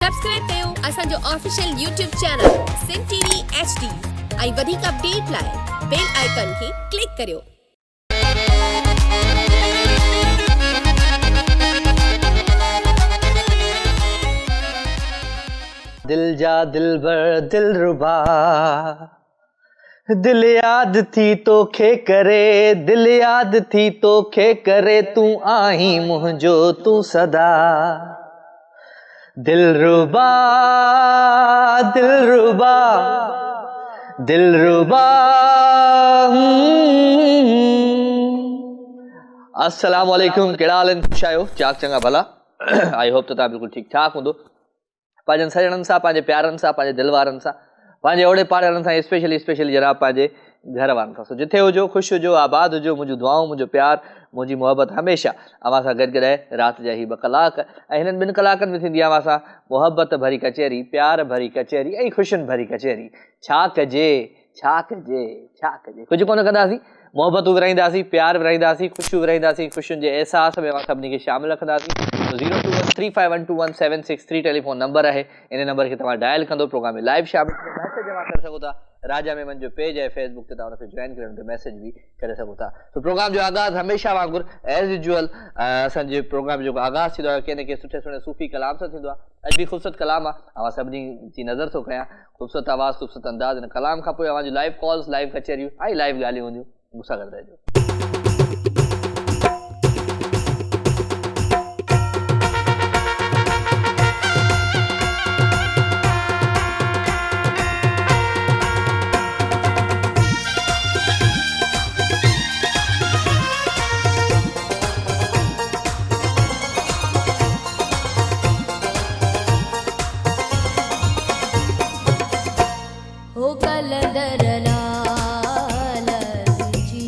Subscribe कयो असांजो official YouTube channel Sindh TV HD ऐं वधीक अपडेट लाइ बेल आइकन खे क्लिक करियो। दिल जा दिलबर दिलरुबा दिल याद थी तोखे करे, दिल याद थी तोखे करे, तू आही मुंहिंजो तू सदा। दिलरुबा दिलरुबा दिलरुबा। अस्सलाम वालेकुम, कहिड़ा हाल आहिनि? ख़ुशि आहियो? चाक चङा भला? आई होप त तव्हां बिल्कुलु ठीकु ठाक हूंदो। पंहिंजनि सजणनि सां, पंहिंजे प्यारनि सां, पंहिंजे दिल वारनि सां, पंहिंजे ओड़े पाड़े वारनि सां, स्पेशली जनाब पंहिंजे घर वारनि सां। सो जिथे हुजो, ख़ुशि हुजो, आबाद हुजो। मुंहिंजूं दुआऊं, मुंहिंजो प्यार, मुंहिंजी मोहबत हमेशह अव्हां सां गॾु रहे। राति जा ही 2 कलाक ऐं हिननि 2 कलाकनि में थींदी आहे अव्हां सां मोहबत भरी कचहरी, प्यार भरी कचहरी ऐं ख़ुशियुनि भरी कचहरी। छा कजे छा कजे छा कजे, कुझु कोन कंदासीं। मोहबतूं विराईंदासीं, प्यार विराईंदासीं, ख़ुशियूं विराईंदासीं, ख़ुशियुनि जे अहसास में असां सभिनी खे शामिल रखंदासीं। 02135121763 टेलीफोन नंबर आहे। इन नंबर खे तव्हां डायल कंदो, प्रोग्राम में लाइव शामिल मैसेज जमा करे सघो था। राजा मेमन जो पेज आहे फेसबुक ते, तव्हां हुनखे जॉइन करे हुन ते मैसेज बि करे सघो था। तो प्रोग्राम जो आगाज़ हमेशह वांगुरु एज़ यूजुअल असांजे प्रोग्राम जो आगाज़ थींदो आहे कंहिं न कंहिं सुठे सुठे सूफ़ी कलाम सां थींदो आहे। अॼु बि ख़ूबसूरत कलाम आहे, अवां सभिनी जी नज़र थो कयां। ख़ूबसूरत आवाज़, ख़ूबसूरत अंदाज़। इन कलाम खां पोइ अवांजी लाइव कॉल्स, लाइव कचहरियूं ऐं लाइव ॻाल्हियूं हूंदियूं। मूंसां गॾु रहिजो। हो कलंदर लाल जी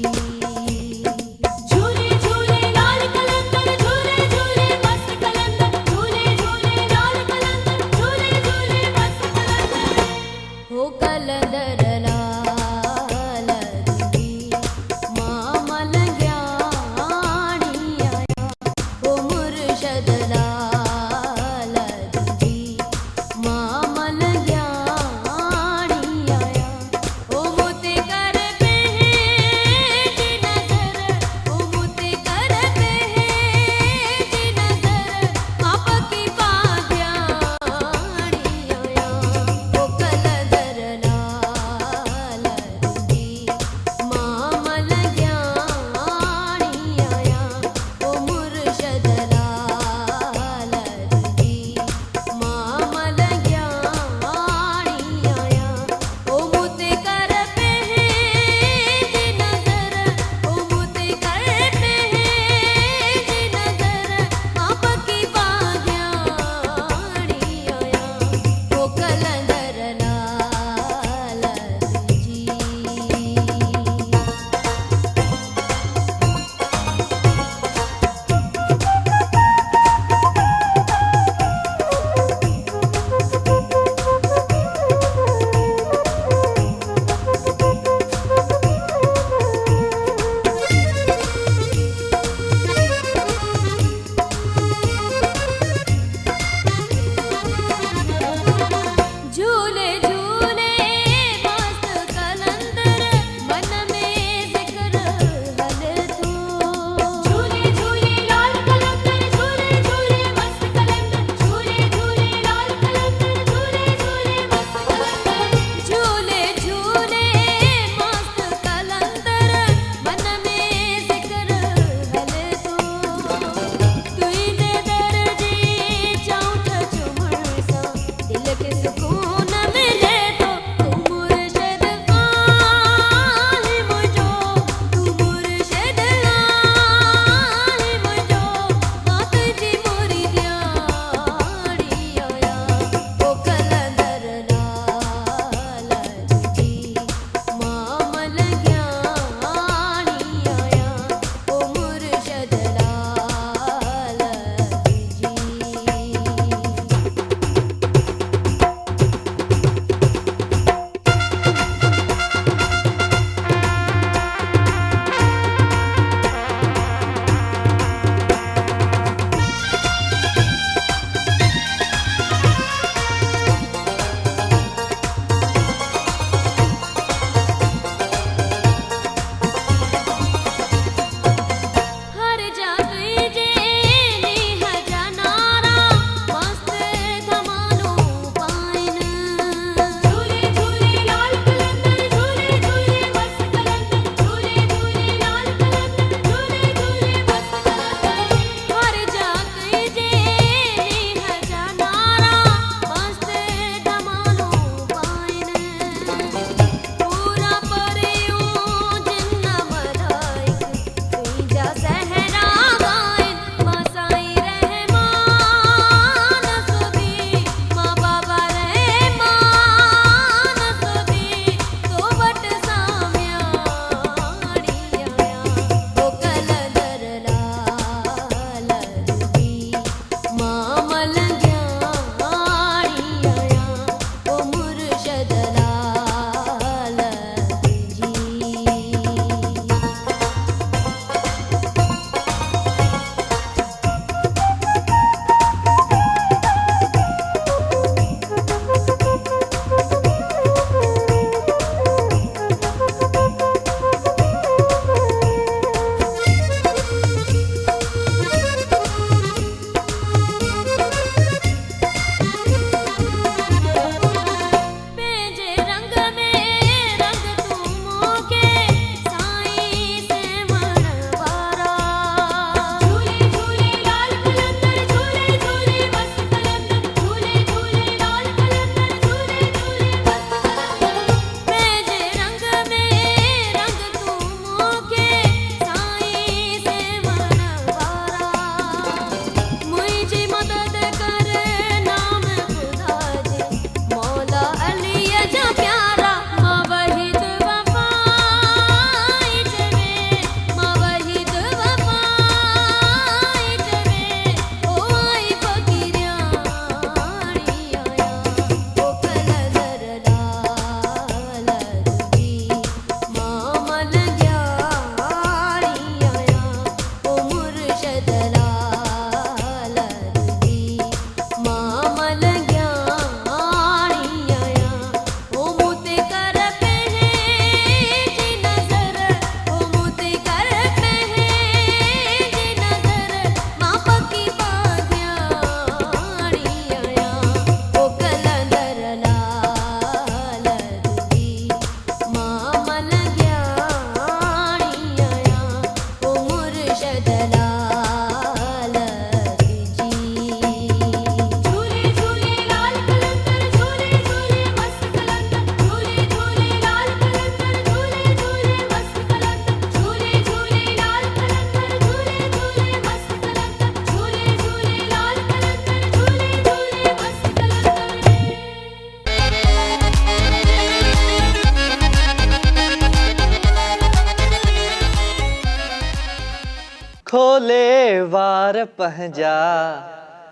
वार पंहिंजा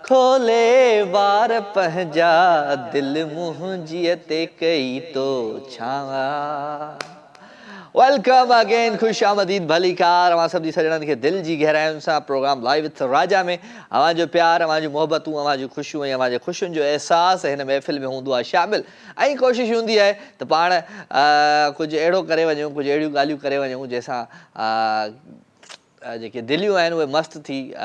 खोले वार पंहिंजा दिल मुंहिंजीअ ते कई तो छावा। वेलकम अगेन, खुश आमदीद भली कार अवां सभी सजणनि खे दिल जी गहराइयुनि सां प्रोग्राम लाइव विथ राजा में अवां जो प्यार, अवां जो मोहबतूं, अवां जो ख़ुशियूं ऐं अवां जे ख़ुशियुनि जो अहसास हिन महफ़िल में हूंदो आहे शामिल। ऐं कोशिशि हूंदी आहे त पाण कुझु अहिड़ो करे वञूं, कुझु अहिड़ियूं ॻाल्हियूं करे वञूं जंहिंसां जेके दिलियूं आहिनि उहे मस्तु थी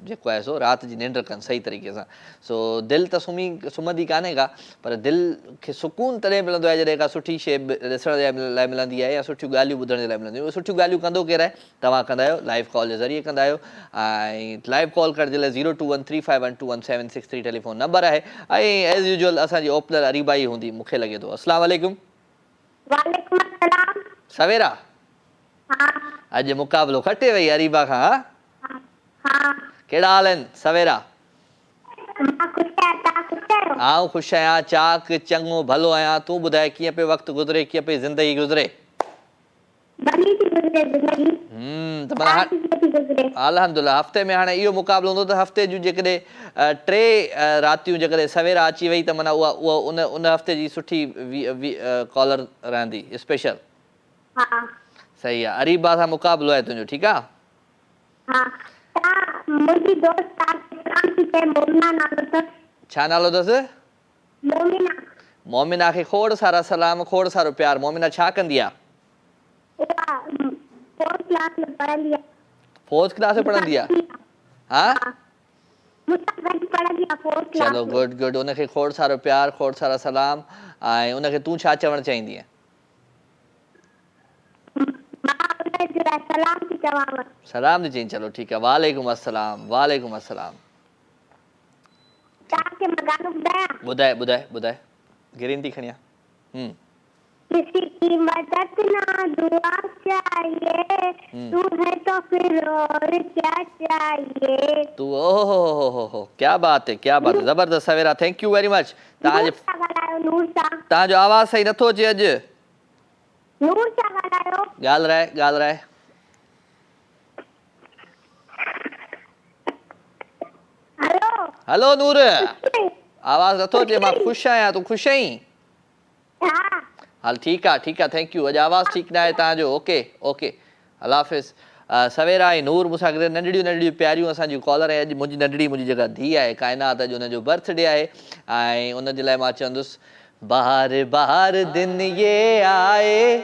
जेको आहे सो राति जी निंड कनि सही तरीक़े सां। सो दिलि त सुम्हंदी कान्हे का, पर दिलि खे सुकून तॾहिं मिलंदो आहे जॾहिं का सुठी शइ ॾिसण जे लाइ मिलंदी आहे या सुठियूं ॻाल्हियूं ॿुधण जे लाइ मिलंदियूं। उहे सुठियूं ॻाल्हियूं कंदो केरु आहे? तव्हां कंदा आहियो, लाइव कॉल जे ज़रिए कंदा आहियो। ऐं लाइव कॉल करण जे लाइ 02135121763 टेलीफोन नंबर आहे। ऐं एज़ यूजुअल असांजी ओपनर अरीबा ई हूंदी, मूंखे लॻे थो। अस्सलाम वालेकुम। वालेकुम अस्सलाम। सवेरा हाँ अॼु मुक़ाबलो खटे वई अरीबा खां। हाँ कहिड़ा हाल आहिनि सवेरा? मां खुश आहियां, तव्हां खुश आहियो? आउं ख़ुशि आहियां, चाक चङो भलो आहियां। तूं ॿुधाए कीअं पियो वक़्तु गुज़रे, कीअं पई ज़िंदगी गुज़रे? भली थी गुज़रे ज़िंदगी। त माना थी गुज़रे। अल्हम्दुलिल्लाह हफ़्ते में हाणे इहो मुक़ाबलो हूंदो त हफ़्ते जूं जेकॾहिं 3 रातियूं जेकॾहिं सवेरा अची वई त माना उहा उन हफ़्ते जी सुठी कॉलर रहंदी स्पेशल। हाँ सही आहे। अरीबा सां मुक़ाबलो आहे तुंहिंजो, ठीकु आहे? हाँ मुंहिंजी दोस्त सलाम थी चए, मोमिना नालो अथसि। छा नालो अथसि? मोमिना। मोमिना खे खोड़ सारा सलाम, खोड़ सारो प्यार। मोमिना छा कंदी आहे? उहा 4th क्लास में पढ़ंदी आहे। 4th क्लास में पढ़ंदी आहे? हाँ मूंसां गॾु पढ़ंदी आहे 4th क्लास चलो में। Good good. उनखे खोड़ सारो प्यार, खोड़ सारा सलाम। ऐं उनखे तूं छा चवणु चाहींदी आहे? मां उनजे लाइ सलाम थी चवांव। सलाम थी चईं? चलो ठीकु आहे। वालेकुम अस्सलाम। वालेकुम अस्सलाम। तव्हांखे मां गानो ॿुधायां? ॿुधाए ॿुधाए ॿुधाए। ग्रीन थी खणिया। किसी की मदद ना दुआ चाहिए, तू है तो फिर और क्या चाहिए। तू ओहो क्या बात है, क्या बात है, ज़बरदस्त सवेरा। Thank you very much. तव्हांजो आवाज़ सही नथो अचे अॼु। नूर सां ॻाल्हायो। ॻाल्हाए। हलो नूर, आवाज़ नथो अचे। मां ख़ुशि आहियां, तूं ख़ुशि आहीं? हाँ हल ठीकु आहे, थैंक यू। अॼु आवाज़ ठीकु न आहे तव्हांजो। ओके अल्लाह हाफ़िज़। सवेरा ऐं नूर मूंसां गॾु नंढड़ियूं प्यारियूं असांजियूं कॉलर आहे। अॼु मुंहिंजी जेका धीउ आहे काइनात, अॼु हुनजो बर्थडे आहे। ऐं उनजे लाइ मां चवंदुसि बार बार दिन ये आए,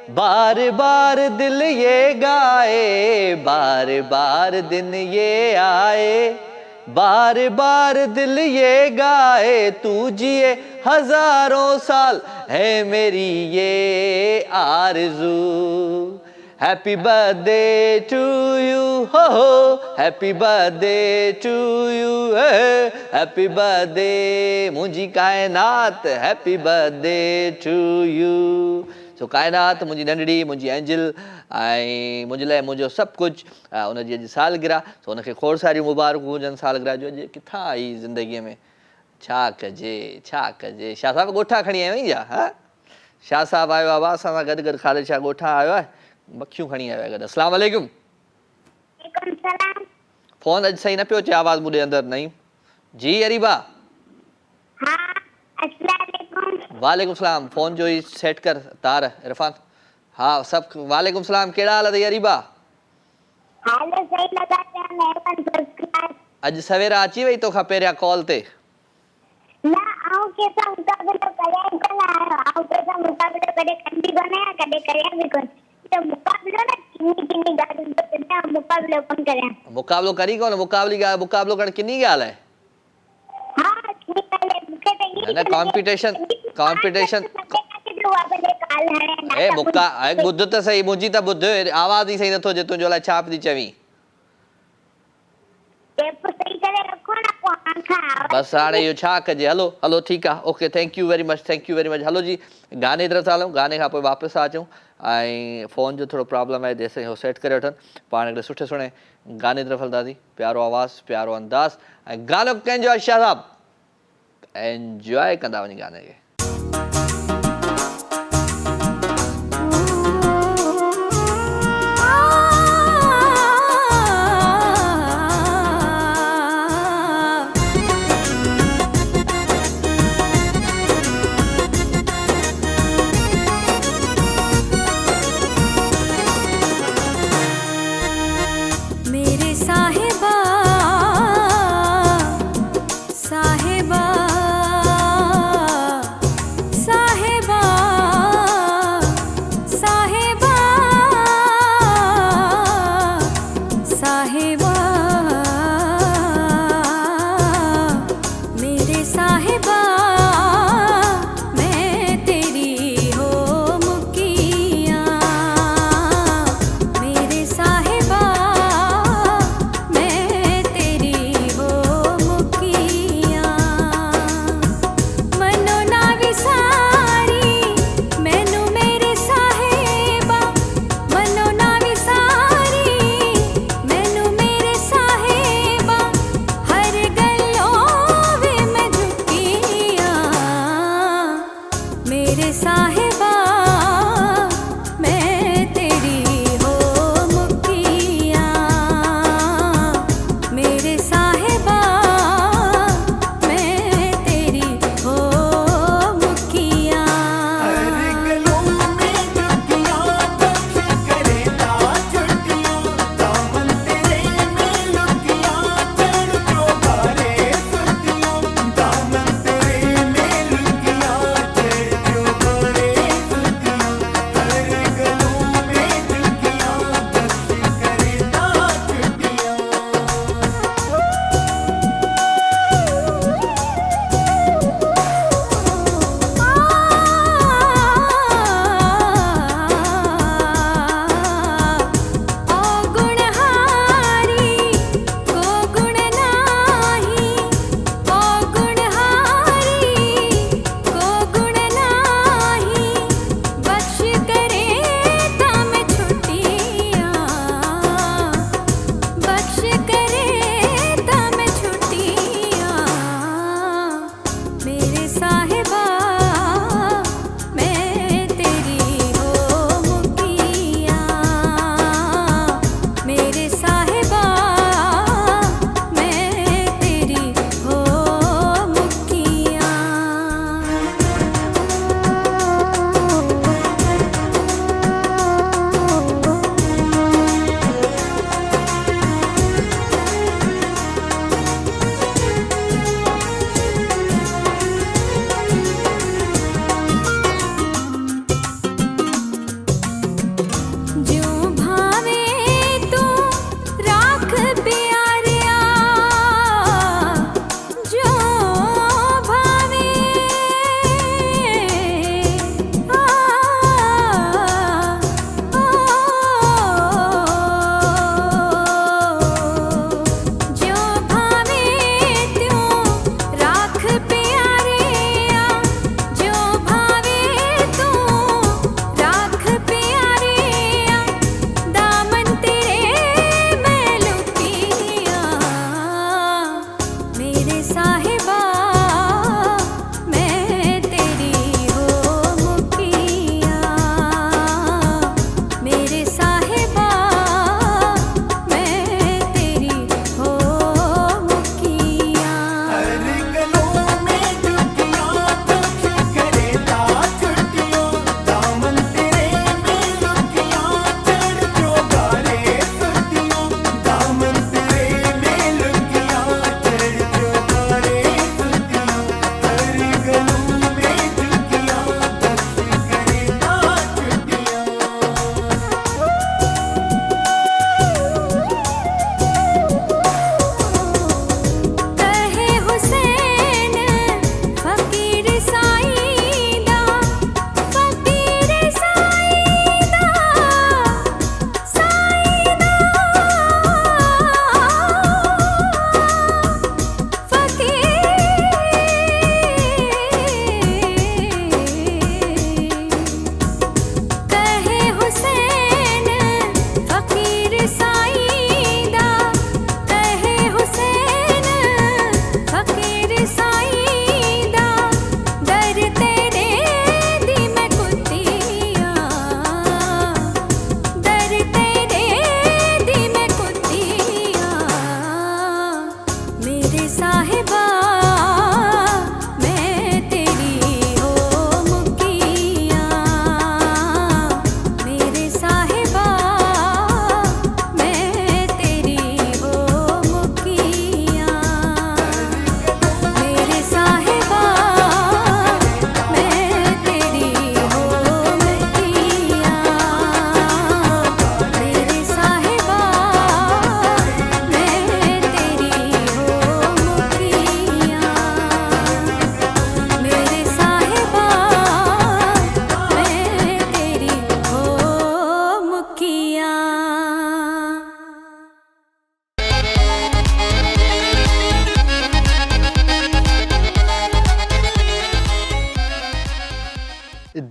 बार बार दिल ये गाए, बार बार दिन ये आए, बार बार दिल ये गाए, तू जिए हजारों साल है मेरी ये आरज़ू। हैप्पी बर्थडे टू यू, हो happy birthday to you, happy birthday मुंहिंजी Kainat, happy birthday to you. सो काइनात मुंहिंजी नंढड़ी, मुंहिंजी एंजल ऐं मुंहिंजे लाइ मुंहिंजो सभु कुझु, उनजी अॼु सालगिरह। सो उनखे खोड़ सारियूं मुबारकूं हुजनि सालगिरह जो। अॼु किथां आई ज़िंदगीअ में, छा कजे। शाह साहिब ॻोठा खणी आयो आहीं छा? हा शाह साहिबु आयो आहे असां सां गॾु ख़ालिद शाह ॻोठा आयो आहे, मखियूं खणी आयो आहे गॾु। अस्सलाम वालेकुम। फ़ोन अॼु सही न पियो अचे, आवाज़ ॿुधे अंदरि नहीं। जी अरीबा। वालेकुम सलाम। फ़ोन जो ही सेट कर तार इरफान। हाँ सभु वालेकुम सलाम। कहिड़ा हाल अथई अरीबा? अॼु सवेरा अची वई तोखां पहिरियां कॉल ते? मुक़ाबलो करी कोन? मुक़ाबलो करण किनी ॻाल्हि आहे? कॉम्पिटिशन ॿुध त सही, मुंहिंजी त ॿुध, आवाज़ ई सही नथो अचे तुंहिंजो। अलाए छा थी चवीं? बसि हाणे इहो छा कजे। हलो ठीकु आहे, okay thank you very much. Hello जी गाने तरफ़ था हलूं, गाने खां पोइ वापसि था अचूं। ऐं फ़ोन जो थोरो प्रॉब्लम आहे, जेसिताईं उहो सेट करे वठनि पाण हिकिड़े सुठे सुहिणे गाने तरफ़ हलंदासीं। प्यारो आवाज़ु, प्यारो अंदाज़ ऐं गानो कंहिंजो आहे? शाह साहिबु एंजॉय कंदा वञी गाने खे।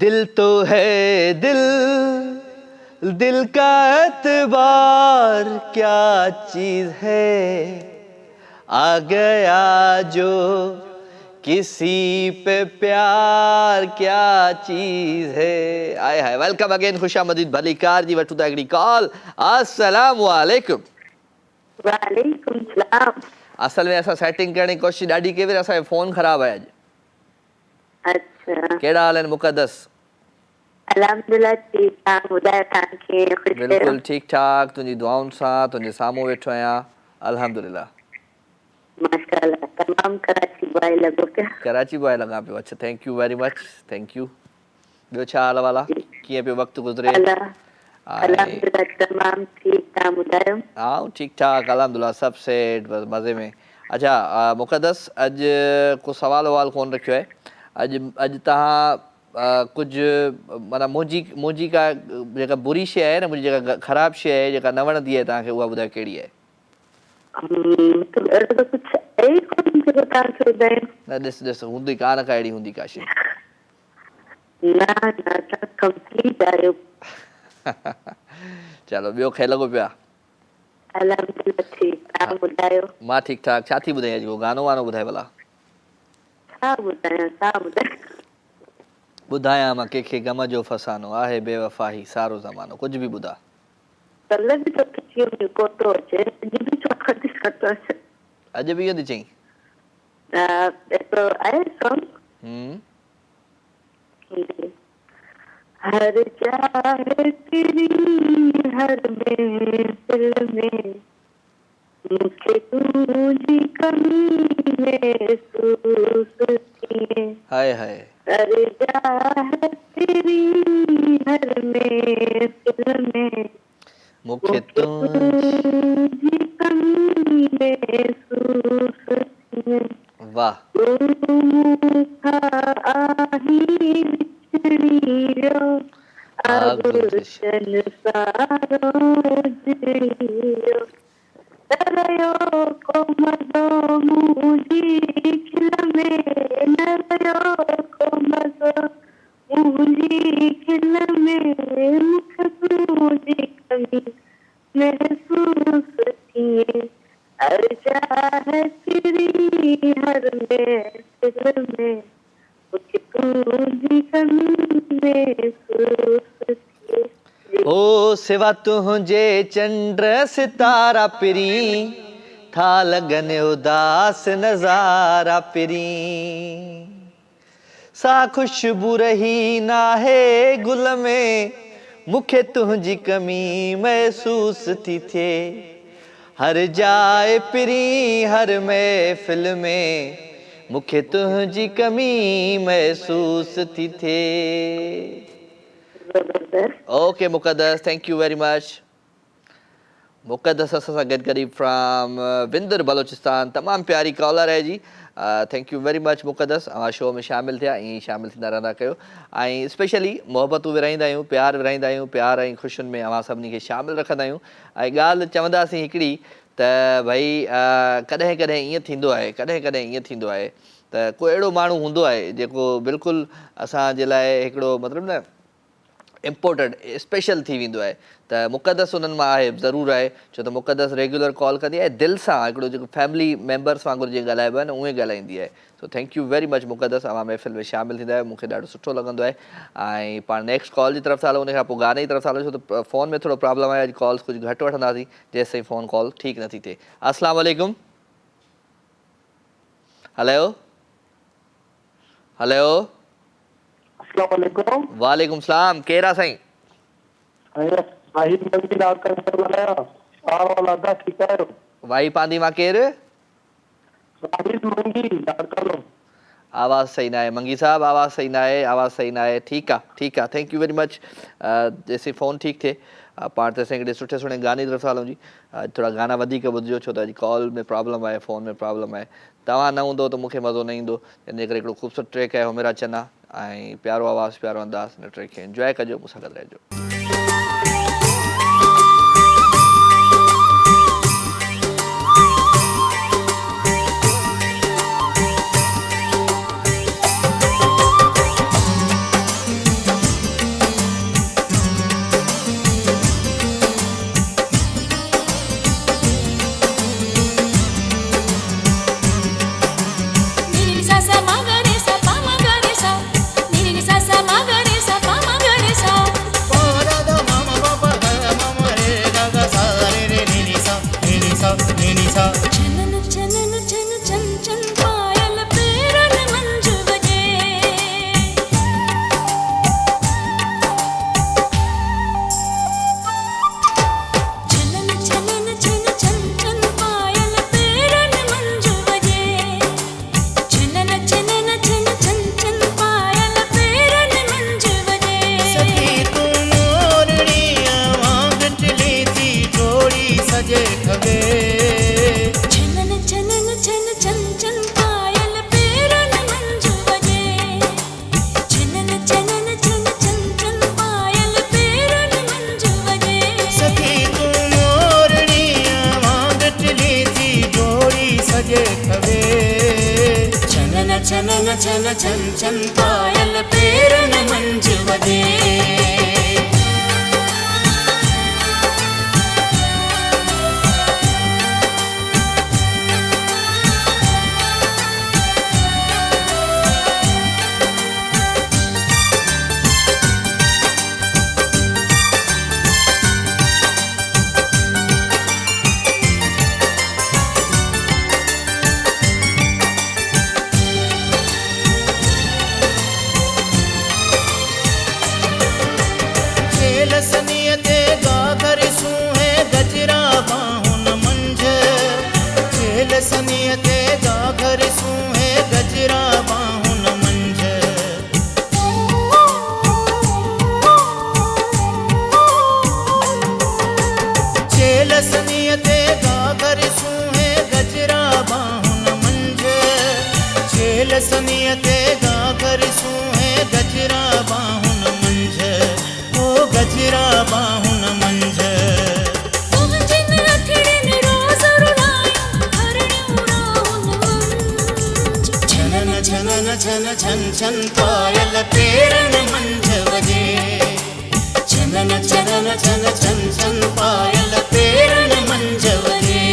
दिल तो है दिल, दिल का एतबार क्या चीज है, आ गया जो किसी पे प्यार क्या चीज है। आए हाय, वेलकम अगेन खुशामदीद भली कार जी वठू था हिकिड़ी कॉल। अस्सलाम वालेकुम। वालेकुम सलाम। असल में असां सेटिंग करण जी कोशिशि ॾाढी कई पर असांजो फ़ोन ख़राबु आहे अॼु। अच्छा, कहिड़ा हाल आहिनि मुक़दस? अल्हम्दुलिल्लाह ठीक आहे। ॿुधायो तव्हांखे ख़ुशि आहियो? बिल्कुलु ठीकु ठाक, तुंहिंजी दुआउनि सां तुंहिंजे साम्हूं वेठो आहियां, अल्हम्दुलिल्लाह। माशाअल्लाह, तमामु कराची बॉय लॻो पिया। कराची बॉय लॻा पियो, अच्छा thank you very much, thank U. ॿियो छा हाल वाला, कीअं पियो वक़्तु गुज़रे? अल्हम्दुलिल्लाह तमामु ठीकु, तव्हां ॿुधायो? हाँ ठीक ठाक अल्हम्दुलिल्लाह, सब सेठ, बस मज़े में। अच्छा मुक़दस, अॼु को सवाल ववाल कोन रखियो आहे। अॼु तव्हां कुझु माना मुंहिंजी का जेका बुरी शइ आहे न, मुंहिंजी जेका ख़राबु शइ आहे जेका न वणंदी आहे तव्हांखे, उहा ॿुधायो कहिड़ी आहे? अहिड़ो त कुझु आहे ई कोन जेको तव्हांखे ॿुधायां। न ॾिस हूंदी कान का अहिड़ी हूंदी का शइ। न तव्हां कंप्लीट आहियो। चलो ॿियो खे लॻो पिया? अल्हम्दुलिल्लाह ठीकु, तव्हां ॿुधायो? मां ठीकु ठाक। छा थी ॿुधायां अॼु, गानो वानो ॿुधाए भला? छा ॿुधायां, छा ॿुधायां? ॿुधायां मां कंहिंखे गम जो फसानो, आहे बेवफ़ाही सारो ज़मानो, कुझु बि ॿुधा। कल्ह बि तो किसी में कोतो अचे, अॼु बि चौखट कोतो अचे। अॼु बि इहो थी चईं? एतिरो आहे सॉन्ग। हर चाहे तेरी हर महफिल में मुझे तुझी कमी महसूस थी। हाय हाय। हर चाहे तेरी हर महफिल में मुझे तुझी कमी महसूस थी। वाह। ओ सिवा तुझे चंद्र सितारा पिरी था लगन उदास नजारा पिरी सा खुशबू रही ना है गुल में मुखे तुझी कमी महसूस थी थे हर जाए पिरी हर महफिल में मुखे तुझी कमी महसूस थी थे। Okay Muqaddas, thank you very much. Muqaddas असां सां गॾु करी फ्राम विंदर बलोचिस्तान, तमामु प्यारी कॉलर आहे जी। Thank you very much Muqaddas, अवां शो में शामिलु थिया, ईअं ई शामिलु थींदा रहंदा कयो ऐं स्पेशली मोहबतूं विराईंदा आहियूं, प्यार विराईंदा आहियूं, प्यार ऐं ख़ुशियुनि में अवां सभिनी खे शामिलु रखंदा आहियूं। ऐं ॻाल्हि चवंदासीं हिकिड़ी त भई कॾहिं कॾहिं ईअं थींदो आहे, कॾहिं कॾहिं ईअं थींदो आहे त को अहिड़ो माण्हू हूंदो आहे जेको बिल्कुलु असांजे लाइ हिकिड़ो मतिलबु न इम्पोर्टेंट स्पेशल थी वेंदो आहे, त मुक़द्दस उन्हनि मां आहे, ज़रूरु आहे, छो त मुक़द्दस रेगुलर कॉल कंदी आहे, दिलि सां हिकिड़ो जेको फैमिली मेंबर्स वांगुरु जीअं ॻाल्हाइबो आहे न उहे ॻाल्हाईंदी आहे। So thank you very much Muqaddas, अवां महफ़िल में शामिलु थींदा आहियो, मूंखे ॾाढो सुठो लॻंदो आहे। ऐं पाण नेक्स्ट कॉल जी तरफ़ सां हलो, उन खां पोइ गाने जी तरफ़ सां हलो, छो त फ़ोन में थोरो प्रॉब्लम आहे, अॼु कॉल्स कुझु घटि वठंदासीं जेसि ताईं फ़ोन कॉल ठीकु नथी थिए। अस्सलाम वालेकुम। हलो हलो। वालेकुम सलाम, केरु आहे साईं? वाही पांदी मां केरु? आवाज़ सही ना आहे मंगी साहब, आवाज़ सही ना आहे, आवाज़ सही ना आहे। ठीकु आहे ठीकु आहे, थैंक यू वेरी मच। जेसीं फ़ोन ठीकु थिए पाण त असां हिकिड़े सुठे सुठे गाने जी तरफ़ सां हलूं जी। थोरा गाना वधीक ॿुधिजो, छो त अॼु कॉल में प्रॉब्लम आहे, फ़ोन में प्रॉब्लम आहे। तव्हां न हूंदो त मूंखे मज़ो न ईंदो, इन करे हिकिड़ो ख़ूबसूरत ट्रैक आहे हो मेरा चना ऐं प्यारो आवाज़ु प्यारो अंदाज़, हिन ट्रैक खे इंजॉय कजो, मूंसां गॾु रहिजो। छन छन पायल पेरन मंझ वगे। सनियते गागर सूहे गजरा बाहुन मंझ। खेल सनियते गागर सूहे गजरा बाहुन मंझ। खेल सनियते गागर सूहे गजरा बाहुन मंझ। खेल सनियते गागर सूहे गजरा बाहुन मंझ। गजरा बाहुन मंझ। जिन अखिड़िन रोज़ रुलायूं हरणियूं राहुन मंझ। छनन छनन छन छन छन पायल पेरन मंझ वगे। छनन छनन छन छन छन पायल पेरन मंझ वगे।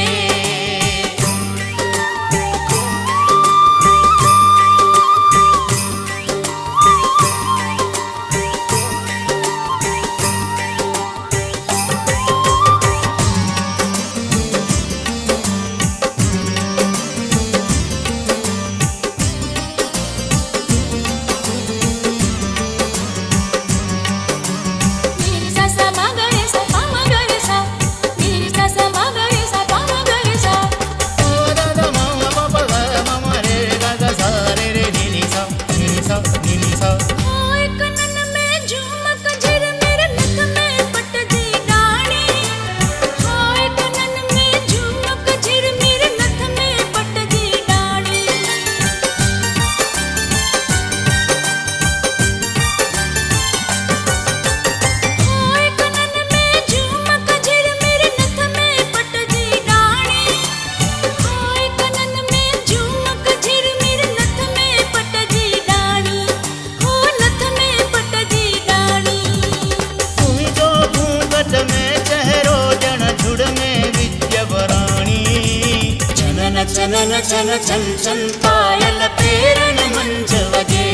छनन छन छन छन पायल पेरन मंझ वगे।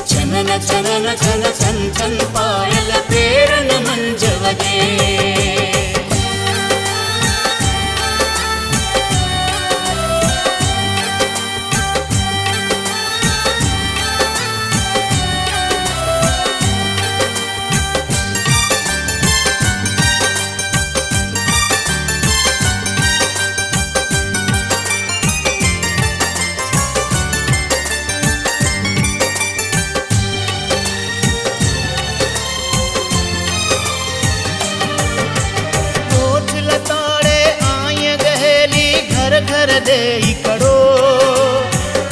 छनन छनन छन छन छन पायल पेरन मंझ वगे। दे कड़ो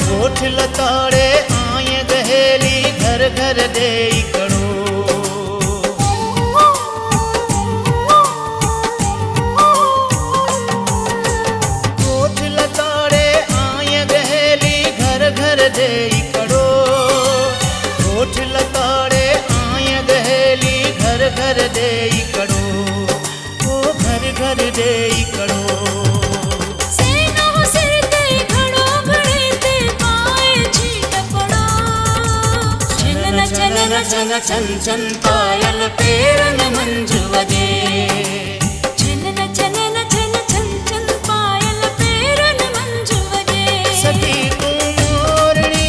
कोठ लताड़े आय गहेली घर घर दे कड़ो। कोठ लताड़े आय गहेली घर घर दे कड़ो। कोठ लताड़े आय गहेली घर घर दे कड़ो। ओ घर घर दे कड़ो। छन छन छन पायल पेरन मंझ वगे। छनन छनन छन छन छन पायल पेरन मंझ वगे। सखी तू मोरनी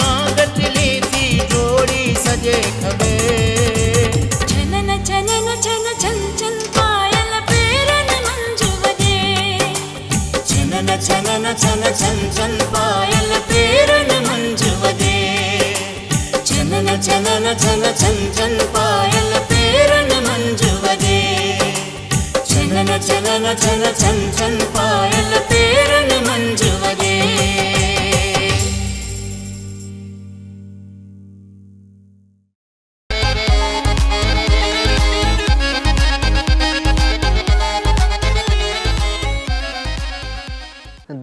वागटली थी जोड़ी सजे खबे। छनन छनन छन छन छन पायल पेरन मंझ वगे। छनन छनन छन छन छन पायल पेरन मंझ वगे। छनन छनन छन छन छन पायल पेरन मंझ वगे। छनन छनन छन छन छन पायल पेरन मंझ वगे।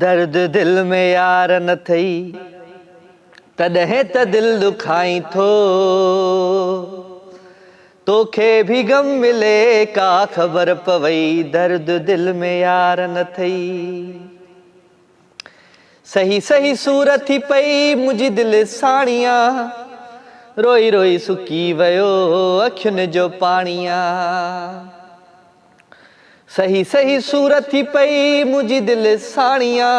दर्द दिल में यार न थई तॾहिं त दिल दुखाई थो, तोखे भी गम मिले का ख़बर पवई, दर्द दिल में यार न थई। सही सही सूरत थी पई मुंहिंजी दिल साणिया, रोई रोई सुकी वियो अखियुनि जो पाणिया। सही सही सूरत थी पई मुंहिंजी दिल साणिया,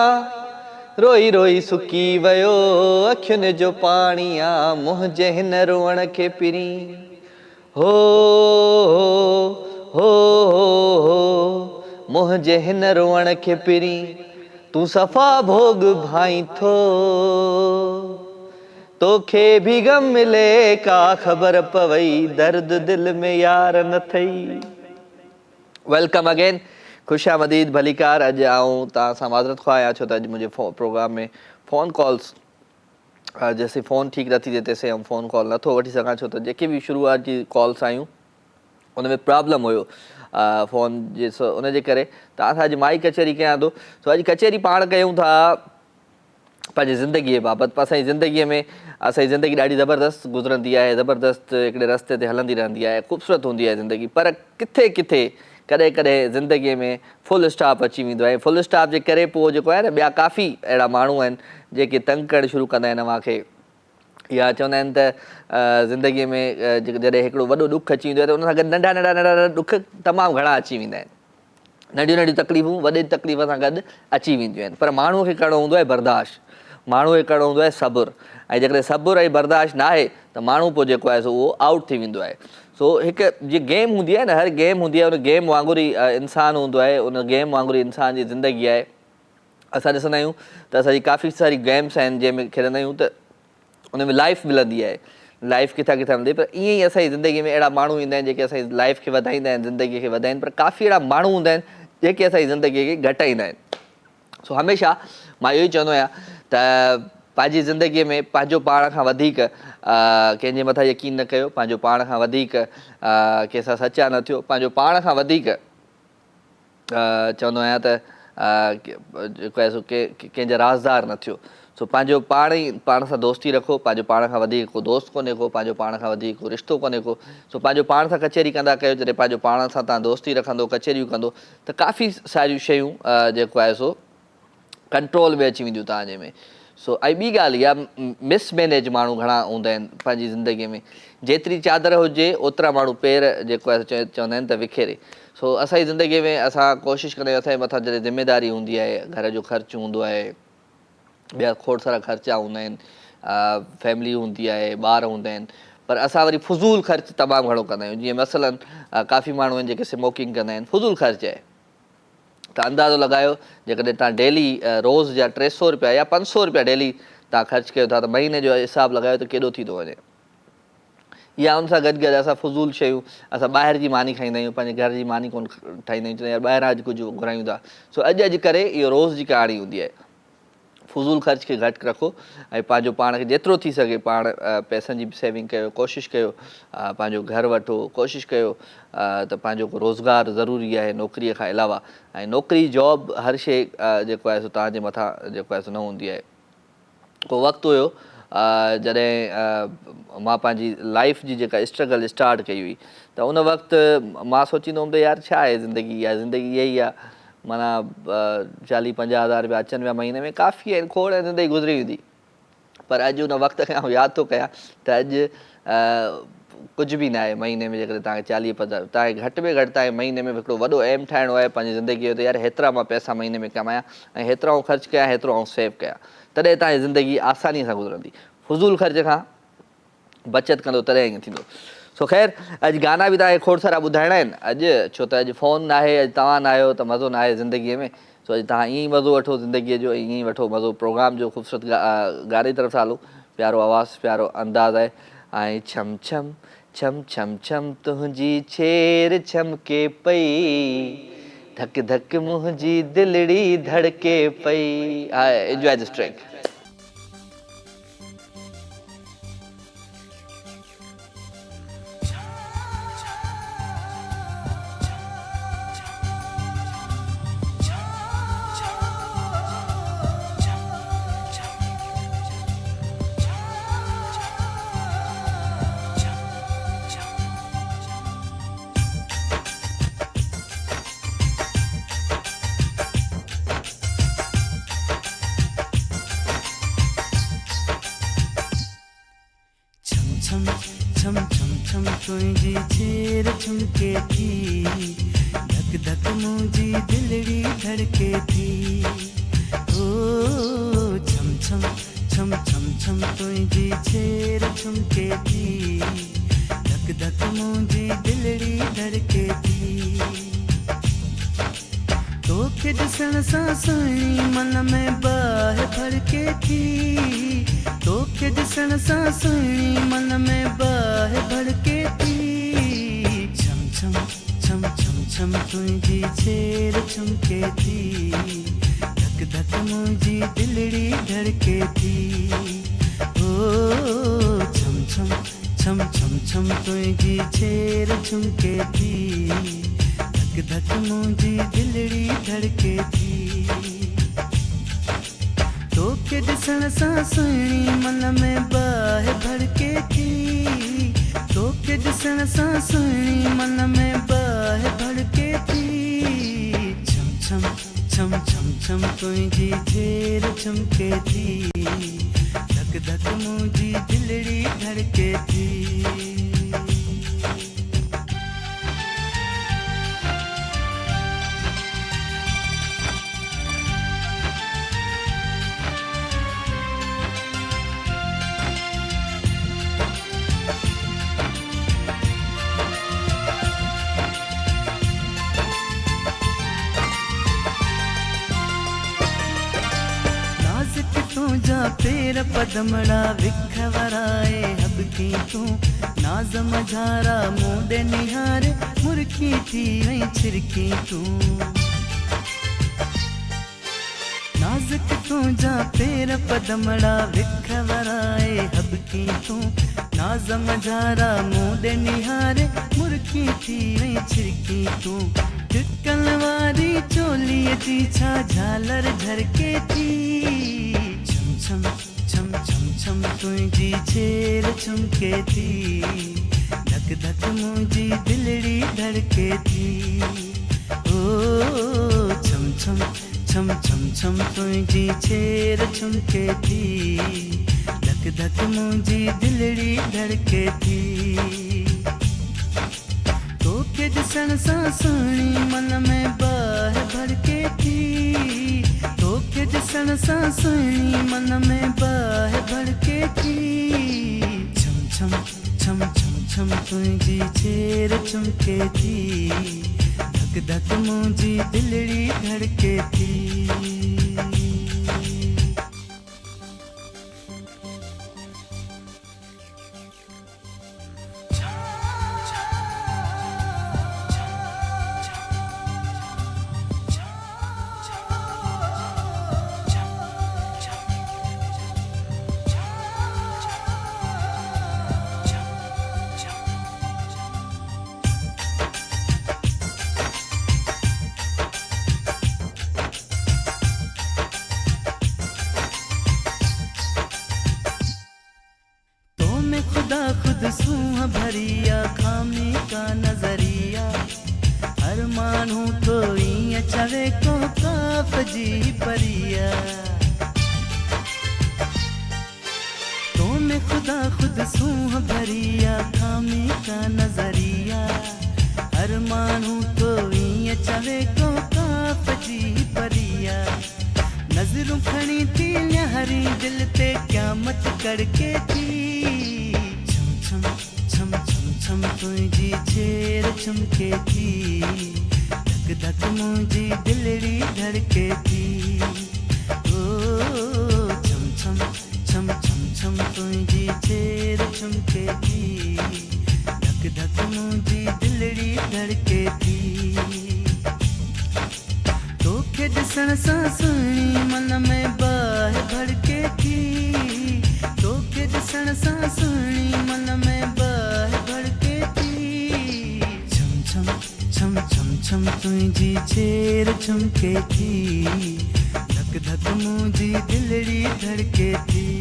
रोई रोई सुकी वियो अखियुनि जो पाणिया। मुंहिंजे हिन रोअण खे पिरी हो हो हो, मुंहिंजे हिन रोअण खे पिरी तूं सफ़ा भोग भाई थो, तोखे भी गम मिले का ख़बर पवई, दर्द दिल में यार न थई। वेलकम अगेन, खुशामदीद भलीकार। अॼु आऊं तव्हां सां माज़रत ख़्वाह आहियां छो त अॼु मुंहिंजे प्रोग्राम में फ़ोन कॉल्स जैसे फ़ोन ठीक नथी थिए तेसिताईं आऊं फ़ोन कॉल नथो वठी सघां, छो त जेके बि शुरूआत जी कॉल्स आयूं उन में प्रॉब्लम हुयो फ़ोन जे उनजे करे। तव्हां सां अॼु मां ई कचहरी कयां थो। सो अॼु कचहरी पाण कयूं था पंहिंजी ज़िंदगीअ बाबति। असांजी ज़िंदगीअ में असांजी ज़िंदगी ॾाढी ज़बरदस्त गुज़रंदी आहे, ज़बरदस्त हिकिड़े रस्ते ते हलंदी रहंदी आहे, ख़ूबसूरत हूंदी आहे ज़िंदगी। पर किथे किथे कॾहिं कॾहिं ज़िंदगीअ में फुल स्टॉप अची वेंदो आहे। फुल स्टॉप जे करे पोइ जेको आहे न ॿिया काफ़ी अहिड़ा माण्हू आहिनि जेके तंग करणु शुरू कंदा आहिनि अव्हांखे, या चवंदा आहिनि त ज़िंदगीअ में जॾहिं हिकिड़ो वॾो ॾुखु अची वेंदो आहे त उन सां गॾु नंढा नंढा नंढा ॾुख तमामु घणा अची वेंदा आहिनि। नंढियूं नंढियूं तकलीफ़ूं वॾी तकलीफ़ सां गॾु अची वेंदियूं आहिनि। पर माण्हूअ खे करिणो हूंदो आहे बर्दाश्त, माण्हूअ खे करिणो हूंदो आहे सब्र। ऐं जेकॾहिं सब्र ऐं बर्दाश्त न आहे त माण्हू पोइ जेको आहे सो उहो आउट थी वेंदो आहे। सो हिकु जीअं गेम हूंदी आहे न, हर गेम हूंदी आहे, उन गेम वांगुरु ई इंसानु हूंदो आहे, उन गेम वांगुरु ई इंसान जी ज़िंदगी आहे। असां ॾिसंदा आहियूं त असांजी काफ़ी सारी गेम्स आहिनि जंहिंमें खेॾंदा आहियूं त उन में लाइफ मिलंदी आहे, लाइफ किथां किथां मिलंदी। पर ईअं ई असांजी ज़िंदगी में अहिड़ा माण्हू ईंदा आहिनि जेके असांजी लाइफ खे वधाईंदा आहिनि, ज़िंदगीअ खे वधाइनि। पर काफ़ी अहिड़ा माण्हू हूंदा आहिनि जेके असांजी ज़िंदगीअ खे घटाईंदा आहिनि। सो हमेशह मां इहो ई चवंदो आहियां त पंहिंजी ज़िंदगीअ में पंहिंजो पाण खां वधीक कंहिंजे मथां यकीन न कयो, पंहिंजो पाण खां वधीक कंहिंसां सचा न थियो, पंहिंजो पाण खां वधीक चवंदो आहियां त जेको आहे सो कंहिंजा राज़दार न थियो। सो पंहिंजो पाण ई पाण सां दोस्ती रखो, पंहिंजो पाण खां वधीक को दोस्त कोन्हे को, पंहिंजो पाण खां वधीक को रिश्तो कोन्हे को। सो पंहिंजो पाण सां कचहरी कंदा कयो। जॾहिं पंहिंजो पाण सां तव्हां दोस्ती रखंदो, कचहरियूं कंदो, त काफ़ी सारियूं शयूं जेको आहे सो कंट्रोल में अची वेंदियूं तव्हांजे में। सो ऐं ॿी ॻाल्हि इहा, मिसमैनेज माण्हू घणा हूंदा आहिनि पंहिंजी ज़िंदगीअ में। जेतिरी चादर हुजे ओतिरा माण्हू पेर जेको आहे चवंदा आहिनि त विखेरे। सो असांजी ज़िंदगीअ में असां कोशिशि कंदा आहियूं, असांजे मथां जॾहिं ज़िमेदारी हूंदी आहे, घर जो ख़र्चु हूंदो आहे, ॿिया खोड़ सारा ख़र्चा हूंदा आहिनि, फैमिली हूंदी आहे, ॿार हूंदा आहिनि, पर असां वरी फुज़ूल ख़र्चु तमामु घणो कंदा आहियूं। जीअं मसलन काफ़ी माण्हू आहिनि जेके स्मोकिंग कंदा आहिनि, फुज़ूल ख़र्चु आहे। त अंदाज़ो लॻायो जेकॾहिं तव्हां डेली रोज़ जा 300 रुपया या 500 रुपया डेली तव्हां ख़र्चु कयो था त महीने जो हिसाबु लॻायो त केॾो थी थो वञे। या उन सां गॾु गॾु असां फुज़ूल शयूं, असां ॿाहिरि जी मानी खाईंदा आहियूं, पंहिंजे घर जी मानी कोन ठाहींदा आहियूं, यार ॿाहिरां अॼु कुझु घुरायूं था। सो अॼु करे इहो रोज़ जी कहाणी हूंदी आहे। फुज़ूल ख़र्च खे घटि रखो ऐं पंहिंजो पाण खे जेतिरो थी सघे पाण पैसनि जी सेविंग कयो, कोशिशि कयो पंहिंजो घरु वठो, कोशिशि कयो त पंहिंजो को रोज़गारु ज़रूरी आहे नौकिरीअ खां अलावा। ऐं नौकिरी जॉब हर शइ जेको आहे सो तव्हांजे मथां जेको आहे सो न हूंदी आहे। को वक़्तु हुयो जॾहिं मां पंहिंजी लाइफ जी जेका स्ट्रगल स्टार्ट कई हुई, त उन वक़्तु मां सोचींदो हुउमि त यार छा आहे ज़िंदगी, इहा ज़िंदगी इहा ई आहे, माना 40-50 हज़ार रुपया अचनि पिया महीने में, काफ़ी आहिनि, खोड़ ज़िंदगी गुज़री वेंदी। पर अॼु उन वक़्त खे यादि थो कयां त अॼु कुझु बि न आहे महीने में। जेकॾहिं तव्हांखे 40-50 तव्हांखे घटि में घटि तव्हांखे महीने में हिकिड़ो वॾो एम ठाहिणो आहे पंहिंजी ज़िंदगीअ जो, त यार हेतिरा मां पैसा महीने में कमायां ऐं हेतिरा आउं ख़र्चु कयां, हेतिरो आउं सेव कयां, तॾहिं तव्हांजी ज़िंदगी आसानीअ सां गुज़रंदी। फुज़ूल ख़र्च खां बचति कंदो तॾहिं ईअं थींदो। सो ख़ैर अॼु गाना बि तव्हांखे खोड़ सारा ॿुधाइणा आहिनि अॼु, छो त अॼु फ़ोन न आहे, अॼु तव्हां न आहियो त मज़ो न आहे ज़िंदगीअ में। सो अॼु तव्हां ईअं ई मज़ो वठो ज़िंदगीअ जो, ईअं ई वठो मज़ो प्रोग्राम जो। ख़ूबसूरत गाने जी तरफ़ सां हलो, प्यारो आवाज़ु, प्यारो अंदाज़ आहे। ऐं छम छम छम छम छम तुंहिंजी छेर छमके पई, धक धक मुंहिंजी दिलड़ी धड़के पई। Enjoy this track. छम छम छम छम तुझी छेर चुमके थी धक धक मुझी दिलड़ी धड़के थी ओ छम छम छम छम छम तुझी छेर चुमके थी धक धक मुझी दिलड़ी धड़के थी तोखे ॾिसण सां सुहिणी मन में बाहि भड़के थी तोखे ॾिसण सां सुहिणी मन में बाहि भड़के थी छम छम छम छम छम तुंहिंजी छेर चुमके थी धक धक मुंहिंजी दिलड़ी धड़के थी ओ छम छम छम छम छम तुंहिंजी छेर चुमके थी धक धक मुंहिंजी दिलड़ी धड़के थी तोखे ॾिसण सां सुहिणी मन में बाहि भड़के थी तोखे ॾिसण सां सुहिणी मन में बाहि भड़के थी छम छम छम छम छम तुंहिंजी छेर चुमके थी धक धक मुंहिंजी दिलड़ी धड़के थी तुझा पेर पदमड़ा विखवराए हबकी तू नाज मझारा मूडे निहारे मुरकी थी वही छिरकी तू नाजुक तुझा पेर पदमड़ा विखवराए हबकी तू नाज मझारा मूडे निहारे मुरकी थी वही छिरकी तू टिकल वारी चोली जी छा झालर झरके थी छम छम छम छम तुझी छेर चुमके थी धक धक मुझी दिलड़ी धड़के थी ओ छम छम छम छम छम तुझी छेर चुमके थी धक धक मुझी दिलड़ी धड़के थी तोखे ॾिसण सां सुहिणी मन में बाहि भड़के थी तोखे ॾिसण सां सुहिणी मन में बाहि भड़के थी छम छम छम छम छम तुंहिंजी छेर चुमके थी धक धक मुंहिंजी दिलड़ी धड़के थी खुद सूह भरिया खामी का नजरिया हर मानू तो ईअं चवे को काफ जी परिया तो में खुदा खुद सूह भरिया खामी का नजरिया हर मानू तो ईअं चवे को काफ जी परिया नजरूं खणी थी हरी दिल ते क़यामत करके थी छम छम छम तुझी छेर चुमके थी धक धक मुझी दिलड़ी धड़के थी ओ छम छम छम छम छम तुझी छेर चुमके थी धक धक मुझी दिलड़ी धड़के थी तोखे ॾिसण सां सुहिणी मन में बाहि भड़के थी तोखे ॾिसण सां सुहिणी मन में बाहि भड़के थी छम छम छम छम छम तुझी छेर चुमके थी धक धक मुझी दिलड़ी धड़के थी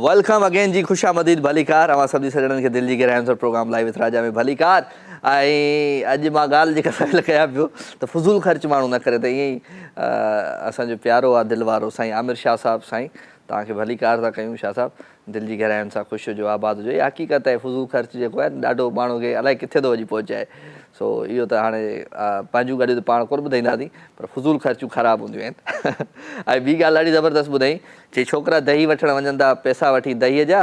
वेलकम अगेन जी खुशामदीद भलीकार अवां सभी सजणनि खे दिल जी गहराइयुनि सां प्रोग्राम लाइव विथ राजा में भलीकार ऐं अॼु मां ॻाल्हि जेका सवाल कयां पियो त फुज़ूल ख़र्च माण्हू न करे त ईअं ई असांजो प्यारो आहे दिलि वारो साईं आमिर शाह साहिबु साईं तव्हांखे भली कार था कयूं शाह साहिबु दिलि जी गहराइनि सां ख़ुशि हुजो आबाद हुजो इहा हक़ीक़त आहे फुज़ूल ख़र्च जेको आहे ॾाढो माण्हू खे अलाए किथे थो वञी पहुचाए सो इहो त हाणे पंहिंजूं ॻाल्हियूं त पाण कोन ॿुधाईंदासीं पर फुज़ूल ख़र्चूं ख़राबु हूंदियूं आहिनि ऐं ॿी ॻाल्हि ॾाढी ज़बरदस्त ॿुधाई चई छोकिरा दही वठणु वञनि था पैसा वठी दहीअ जा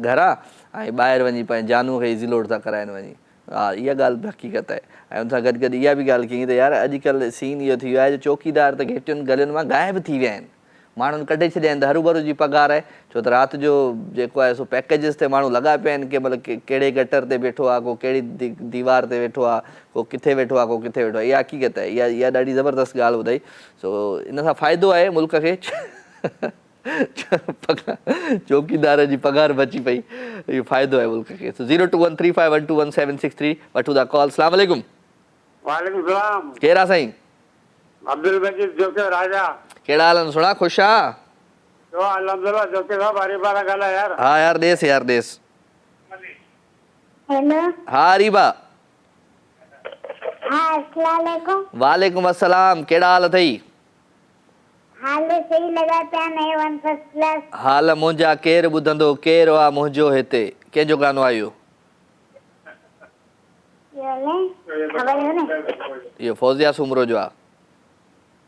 घरां ऐं ॿाहिरि वञी पंहिंजे जानूअ खे ईज़ी लोड था कराइनि वञी हा इहा ॻाल्हि बि हक़ीक़त आहे ऐं हुन सां गॾु गॾु इहा बि ॻाल्हि कई त यार अॼुकल्ह सीन इहो थी वियो आहे जो चौकीदार त घिटियुनि गलियुनि मां गाइब थी विया आहिनि माण्हुनि कढे छॾिया आहिनि त हरू जी पघार आहे छो त राति जो जेको आहे सो पैकेजिस ते माण्हू लॻा पिया आहिनि कंहिं महिल कहिड़े गटर ते वेठो आहे को कहिड़ी दीवार ते वेठो आहे को किथे वेठो आहे को किथे वेठो आहे इहा हक़ीक़त आहे इहा ॾाढी ज़बरदस्त ॻाल्हि ॿुधाई सो इन सां फ़ाइदो आहे मुल्क खे चौकीदार जी पघार बची पई इहो फ़ाइदो आहे मुल्क खे 0213512176 वठूं था कॉल अस्सलाम वालेकुम वालेकुम सलाम केरु आहे साईं अब्दुल मजीद जोके राजा कहिड़ा हाल आहिनि सुणा ख़ुशि आहे तो अल्हम्दुलिल्लाह जोके साहब हरीबा ॻाल्हाए यार हा यार ॾेसि हेलो हा हरीबा हाँ अस्सलाम वालेकुम वालेकुम अस्सलाम कहिड़ा हाल अथई हाल सही लगा पिया नए वन फर्स्ट क्लास हाल मुंहिंजा केरु ॿुधंदो केरु आहे मुंहिंजो हिते कंहिंजो गानो आहे इहो खबर है ना इहो फौजिया सुमरो जो आहे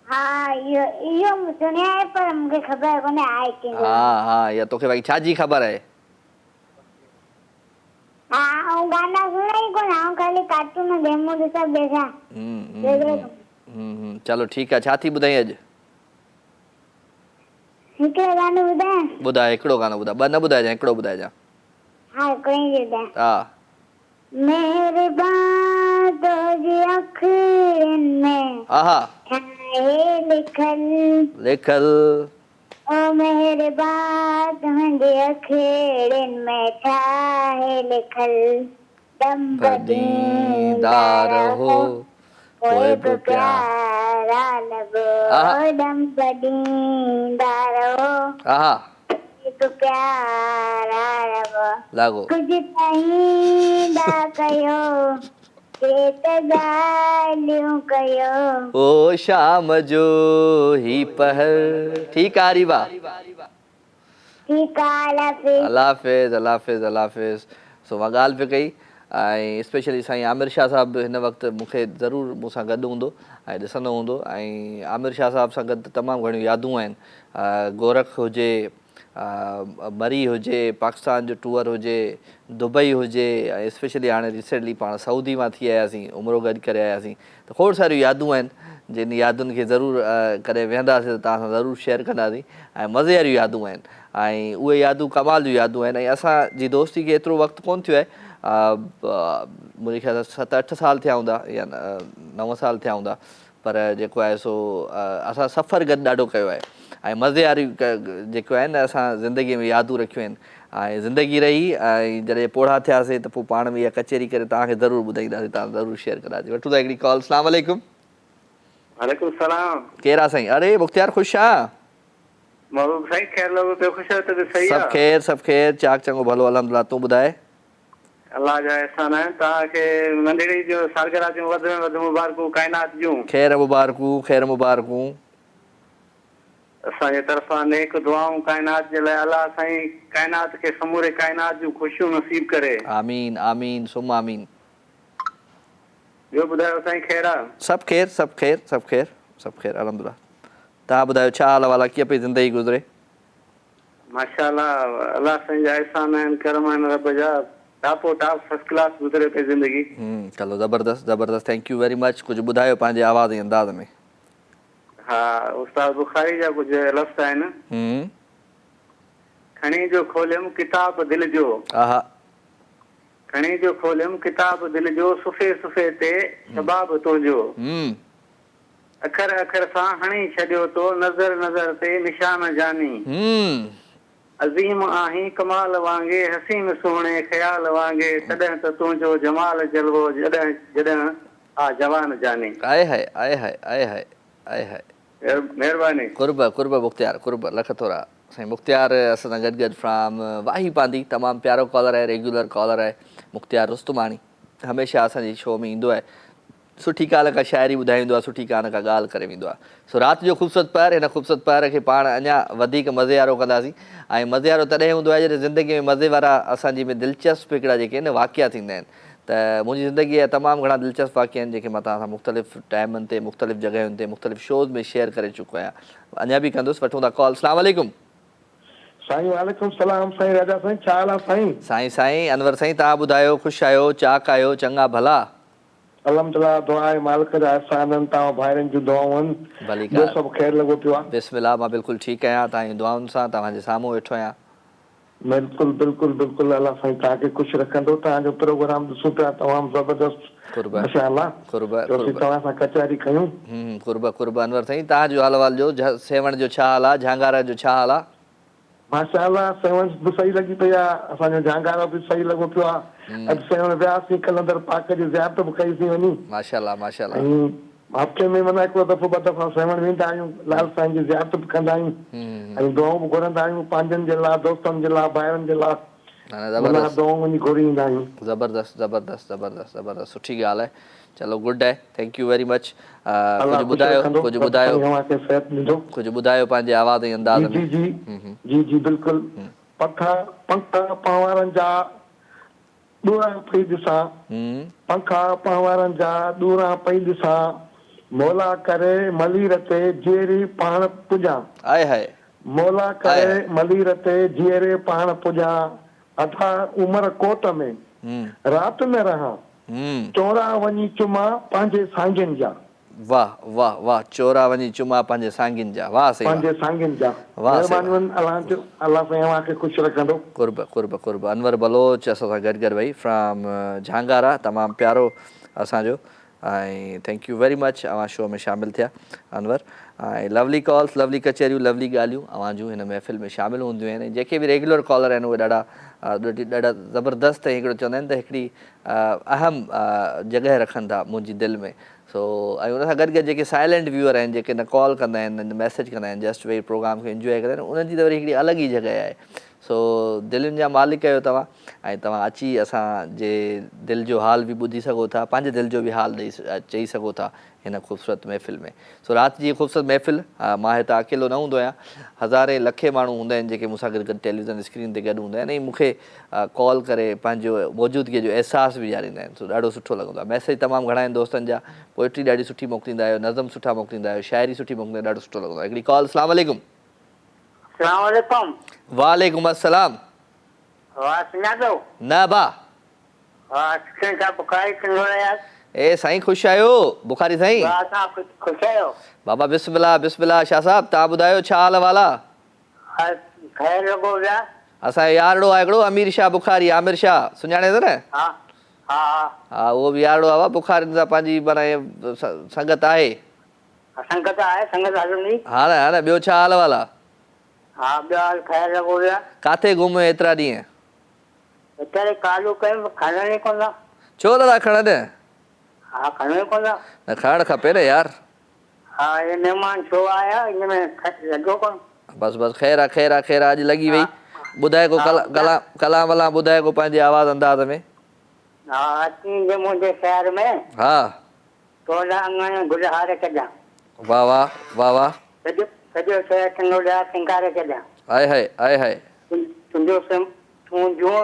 हाँ यो सुनिया है पर मुझे खबर कोने आए कि हा इहा तोखे भाई छाजी ख़बर आहे हाँ और गाना सुना ही कोन आऊं खाली कार्टून डेमो ॾिसां बेठा चलो ठीकु आहे छा थी ॿुधाई अॼु हिकिड़ो गानो ॿुधायां ॿुधाए हिकिड़ो गानो ॿुधाए ॿ न ॿुधाइजांइ हिकिड़ो ॿुधाइजांइ हाँ कोई नहीं ॿुधायां हा मेहरबान तुझी अखियुनि में आहा ठाहे लिखल ओ मेहरबान तुंहिंजे अखियुनि में ठाहे लिखल दम दीदार हो कोई बि प्यारा लॻो दम दीदार हो आहा कोई बि प्यारा लॻो लागो कुझु चाहींदा कयो केत ॻाल्हियूं कयो ओ शाम जो ही पहर ठीकु आहे हरीबा ठीकु आहे अल्लाह हाफ़िज़ सो मां ॻाल्हि पे कई ऐं स्पेशली साईं आमिर शाह साहिबु हिन वक़्तु मूंखे ज़रूरु मूंसां गॾु हूंदो ऐं ॾिसंदो हूंदो ऐं आमिर शाह साहिब सां गॾु तमामु घणियूं यादूं आहिनि गोरख हुजे मरी हुजे पाकिस्तान जो टूर हुजे दुबई हुजे ऐं स्पेशली हाणे रिसेंटली पाण सऊदी मां थी आयासीं उमिरो गॾु करे आयासीं त खोड़ सारियूं यादूं आहिनि जिन यादुनि खे ज़रूरु कॾहिं वेहंदासीं त तव्हां सां ज़रूरु शेयर कंदासीं ऐं मज़े वारियूं यादूं आहिनि ऐं उहे यादूं कमाल जूं यादूं आहिनि ऐं असांजी दोस्ती खे एतिरो वक़्तु कोन्ह थियो आहे मुंहिंजे ख़्याल सां 7-8 साल थिया हूंदा या 9 साल थिया हूंदा पर जेको आहे सो असां सफ़र गॾु ॾाढो कयो आहे ऐं मज़े वारियूं जेको आहिनि असां ज़िंदगीअ में यादूं रखियूं आहिनि ऐं ज़िंदगी रही ऐं जॾहिं पोढ़ा थियासीं त पोइ पाण में इहा कचेरी करे तव्हांखे ज़रूरु ॿुधाईंदासीं तव्हां ज़रूरु शेयर कंदासीं वठूं था हिकिड़ी कॉल अस्सलाम वालेकुम वालेकुम सलाम केरु आहे साईं अरे मुख़्तियार ख़ुशि आहे महबूब साईं ख़ैर लॻो पियो ख़ुशि आहे त सही आहे सभु ख़ैर चाक चङो भलो अल्हम्दुलिल्लाह तूं ॿुधाए अल्लाह जा एहसान आहिनि तव्हांखे नंढड़ी जो सालगिरह जूं वधि में वधि मुबारकूं काइनात जूं ख़ैर मुबारकूं असांजे तरफ़ां नेक दुआऊं काइनात जे लाइ अल्लाह साईं काइनात खे समूरे काइनात जूं ख़ुशियूं नसीब करे आमीन आमीन सुम आमीन ॿियो ॿुधायो साईं ख़ैर आहे सभु ख़ैर अल्हम्दुलिल्लाह तव्हां ॿुधायो छा हाल वाला कीअं पई ज़िंदगी गुज़रे माशाअल्लाह अल्लाह साईं जा एहसान आहिनि करम आहिनि रब जा टापो टाप फर्स्ट क्लास गुज़रे पई ज़िंदगी चलो ज़बरदस्त थैंक यू वेरी मच कुझु ॿुधायो पंहिंजे आवाज़ ऐं अंदाज़ में हा उस्ताद बुखारी जा कुझु लफ़्ज़ आहिनि खणी जो खोलियमि किताब दिलि जो आहा खणी जो खोलियमि किताब दिलि जो सुफ़े सुफ़े ते शबाब तुंहिंजो अखर अखर सां हणी छॾियो तो नज़र नज़र ते निशान जानी अज़ीम आहीं कमाल वांगे हसीन सुहिणे ख़्याल वांगे तॾहिं त तुंहिंजो जमाल जलवो जॾहिं जॾहिं आ जवान जानी आए हाय महिरबानी कुर्ब मुख़्तियार कुर्ब लख थोरा साईं मुख़्तियार असां सां गॾु फ्राम वाही पांदी तमामु प्यारो कॉलर आहे रेगुलर कॉलर आहे मुख़्तियार रुस्तुमानी हमेशह असांजी शो में ईंदो आहे, सुठी ॻाल्हि का शाइरी ॿुधाईंदो आहे, सुठी ॻाल्हि का ॻाल्हि करे वेंदो आहे। सो राति जो ख़ूबसूरत पैर, हिन ख़ूबसूरत पैर खे पाण अञा वधीक मज़े वारो कंदासीं। ऐं मज़े वारो तॾहिं हूंदो आहे जॾहिं ज़िंदगी में मज़े वारा असांजी में दिलचस्प हिकिड़ा जेके आहिनि वाक़िया थींदा आहिनि। त मुंहिंजी ज़िंदगीअ जा तमामु घणा दिलचस्प वाक़िया आहिनि जेके मां तव्हां सां मुख़्तलिफ़ टाइमनि ते, मुख़्तलिफ़ जॻहियुनि ते, मुख़्तलिफ़ शोज़ में शेयर करे चुको आहियां, अञा बि कंदुसि। वठूं था कॉल। अस्सलाम वालेकुम। साईं वालेकुम सलाम। साईं राजा साईं, छा हाल आहे साईं? साईं अनवर साईं, तव्हां ॿुधायो, ख़ुशि आहियो, चाक आहियो, चङा भला? अल्हम्दुलिल्लाह, दुआ आहे मालिक जा अहसाननि, तव्हां भाइरनि जूं दुआऊं आहिनि, भली ॿियो सभु ख़ैर लॻो पियो आहे? बिस्मिल्लाह, मां बिल्कुलु ठीकु आहियां, तव्हांजी दुआउनि सां तव्हांजे साम्हूं वेठो आहियां। बिल्कुलु बिल्कुलु बिल्कुलु, अल्लाह साईं तव्हांखे ख़ुशि रखंदो। तव्हांजो प्रोग्राम ॾिसूं पिया, तमामु ज़बरदस्त, माशाअल्लाह। तव्हां सां कचहरी कयूं। कुर्ब अनवर साईं, तव्हांजो हाल अहवाल जो, सेवण जो छा हाल आहे, झांगार जो छा हाल आहे? माशाअल्लाह, सेवण बि सही लॻी पई आहे, असांजो झांगार बि सही लॻो पियो आहे। अॼु सेवण वियासीं, कलंदर पाक जी ज़ियारत बि कईसीं वञी। माशाअल्लाह माशाअल्लाह। ऐं हफ़्ते में माना हिकिड़ो दफ़ो ॿ दफ़ा सेवण वेंदा आहियूं, लाल साईं जी ज़ियारत बि कंदा आहियूं ऐं दुआऊं बि घुरंदा आहियूं, पंहिंजनि जे लाइ, दोस्तनि जे लाइ, भाइरनि जे लाइ, दुआऊं वञी घुरी ईंदा आहियूं। ज़बरदस्त ज़बरदस्त ज़बरदस्त ज़बरदस्त, सुठी ॻाल्हि आहे। चलो, गुड आहे, थैंक यू वेरी मच। कुझु ॿुधायो पंहिंजे आवाज़ ऐं अंदाज़ में। जी जी जी जी बिल्कुलु। पंखा पावरनि जा ॾूरा पई ॾिसां, पंखा पावरनि जा ॾूरा पई ॾिसां, मौला करे मलीर ते जीअरी पाण पुॼां। आए हाय, मौला करे मलीर ते जीअरे पाण पुॼां, अथा उमिरि कोट में राति न रहां, चोरा वञी चुमा पंहिंजे सांगियुनि जा। वाह वाह वाह, चोरा वञी चुमा पंहिंजे सांगियुनि जा, वाह साईं, पंहिंजे सांगियुनि जा। अल्लाह साईं तव्हांखे ख़ुशि रखंदो। कुर्ब कुर्ब कुर्ब। अनवर बलोच असां सां गॾु भाई फ्रॉम झांगारा, तमामु प्यारो असांजो, ऐं थैंक यू वेरी मच अवां शो में शामिलु थिया अनवर। ऐं लवली कॉल्स, लवली कचहरियूं, लवली ॻाल्हियूं अवां जूं हिन महफ़िल में शामिलु हूंदियूं आहिनि। जेके बि रेगुलर कॉलर आहिनि उहे ॾाढा ज़बरदस्त, ऐं हिकिड़ो चवंदा आहिनि त हिकिड़ी अहम जॻह रखनि था मुंहिंजी दिलि में। सो ऐं उन सां गॾु गॾु जेके साइलेंट व्यूअर आहिनि, जेके न कॉल कंदा आहिनि, न मैसेज कंदा आहिनि, जस्ट वेही प्रोग्राम खे इंजॉय कंदा आहिनि, उन्हनि जी त वरी हिकिड़ी अलॻि ई जॻह आहे। सो दिलुनि जा मालिक आहियो तव्हां, ऐं तव्हां अची असांजे दिलि जो हाल बि ॿुधी सघो था, पंहिंजे दिलि जो बि हाल चई सघो था हिन ख़ूबसूरत महफ़िल में। सो राति जी ख़ूबसूरत महफ़िल, मां हितां अकेलो न हूंदो आहियां, हज़ारे लखे माण्हू हूंदा आहिनि जेके मूंसां गॾु गॾु टेलीविज़न स्क्रीन ते गॾु हूंदा आहिनि, ऐं मूंखे कॉल करे पंहिंजो मौजूदगीअ जो अहसासु बि ॾियारींदा आहिनि। सो ॾाढो सुठो लॻंदो आहे। मैसेज तमामु घणा आहिनि दोस्तनि जा, पोइट्री ॾाढी सुठी मोकिलींदा आहियो, नज़म सुठा मोकिलींदा आहियो, शाइरी सुठी मोकिलींदा आहियो, ॾाढो सुठो लॻंदो आहे। हिकिड़ी कॉल। अस्सलाम वालेकुम। वालेकुम अस्सलाम। न बा ए साईं, ख़ुशि आहियो बुखारी साईं? बाबा बिस्मिल्लाह बिस्मिल्लाह। शाह साहब तव्हां ॿुधायो, छा हाल अहवाल आहे? असांजो यारड़ो आहे हिकिड़ो, अमीर शाह बुखारी, आमिर शाह, सुञाणे थो न? हा, उहो बि यारड़ो आहे, बुखारियुनि सां पंहिंजी माना संगत आहे। हा न, ॿियो छा हाल अहवाल आहे? काथे घुमो एतिरा ॾींहं? छो दादा खणनि? न खणणु खपे न यार। बसि बसि, ख़ैर आहे ख़ैर आहे ख़ैर आहे, अॼु लॻी वई। ॿुधाए को कलाम वलाम ॿुधाए को पंहिंजे आवाज़ अंदाज़ में। हा, वाह वाह वाह वाह। आए हाय आए हाय।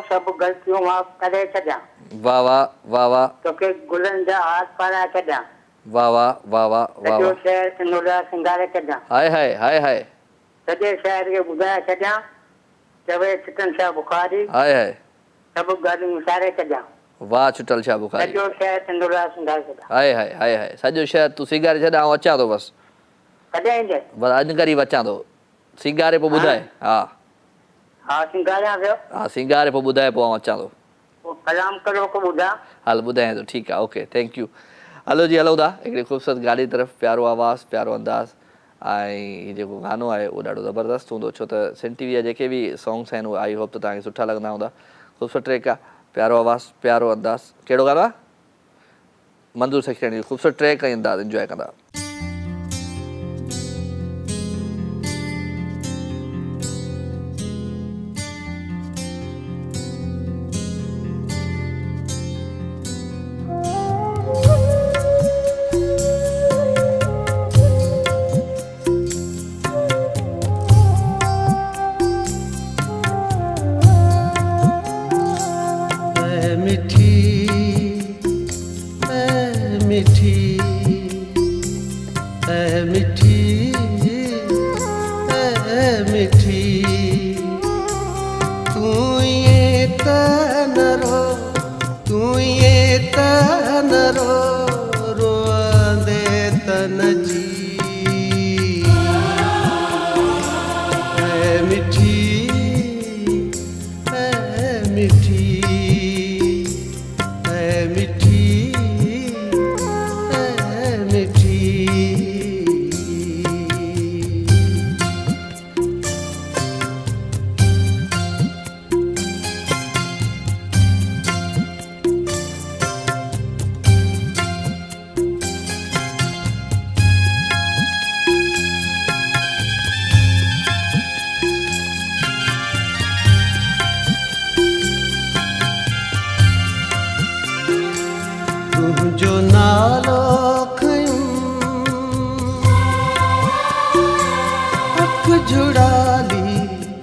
सभु ग़लतियूं माफ़ करे छॾियां। वाह वाह वाह वाह। तोखे गुलनि जा हाथ पाराए छॾियां। वाह वाह वाह वाह वाह। सॼो शहर सिंगोड़ा सिंगारे छॾियां। हाय हाय हाय हाय। सॼे शहर खे ॿुधाए छॾियां, चवे छुटन शाह बुखारी। हाय हाय। सभु ॻाल्हियूं विसारे छॾियां। वाह छुटल शाह बुखारी। सॼो शहर सिंगोड़ा सिंगारे छॾियां। हाय हाय हाय हाय। सॼो शहर तूं सिंगारे छॾ, आउं अचां थो बसि। कॾहिं ईंदे? बसि अॼु करीब अचां थो। सिंगारे पोइ ॿुधाए। हा हा, सिंगारियां पियो। हा, सिंगारे पोइ ॿुधाए, पोइ आउं अचां थो। कलाम करो को ॿुधां। हल ॿुधायां थो, ठीकु आहे, ओके, थैंक यू। हलो जी, हलो था हिकिड़ी ख़ूबसूरत गाॾी तरफ़। प्यारो आवाज़ु, प्यारो अंदाज़, ऐं हीउ जेको गानो आहे उहो ॾाढो ज़बरदस्त हूंदो, छो त सिंध टीवी जा जेके बि सॉन्ग्स आहिनि उहे आई होप त तव्हांखे सुठा लॻंदा हूंदा। ख़ूबसूरत ट्रैक आहे, प्यारो आवाज़ु, प्यारो अंदाज़। कहिड़ो गानो आहे? मंज़ूर सेक्शन जी ख़ूबसूरत ट्रैक ऐं अंदाज़ इंजॉय कंदा। मिठी ऐ मिठी ऐ मिठी तू ये तनरो तू ये तनरो रोंदे तन जी ऐ मिठी ऐ मिठी ऐ मिठी ऐ मिठी तुंहिंजो नालो खयूं अख जुड़ाली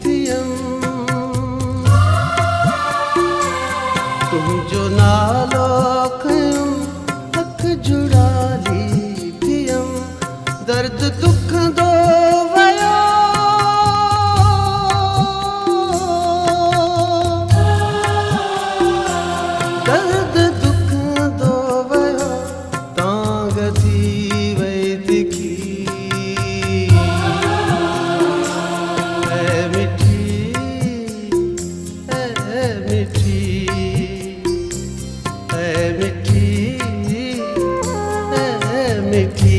थियम तुंहिंजो नालो खयूं अख जुड़ाली थियम दर्द दुख दो वयो दर्द दुख दो वयो तांग थी वई तिखी ऐ मिठी ऐ मिठी ऐ मिठी ऐ मिठी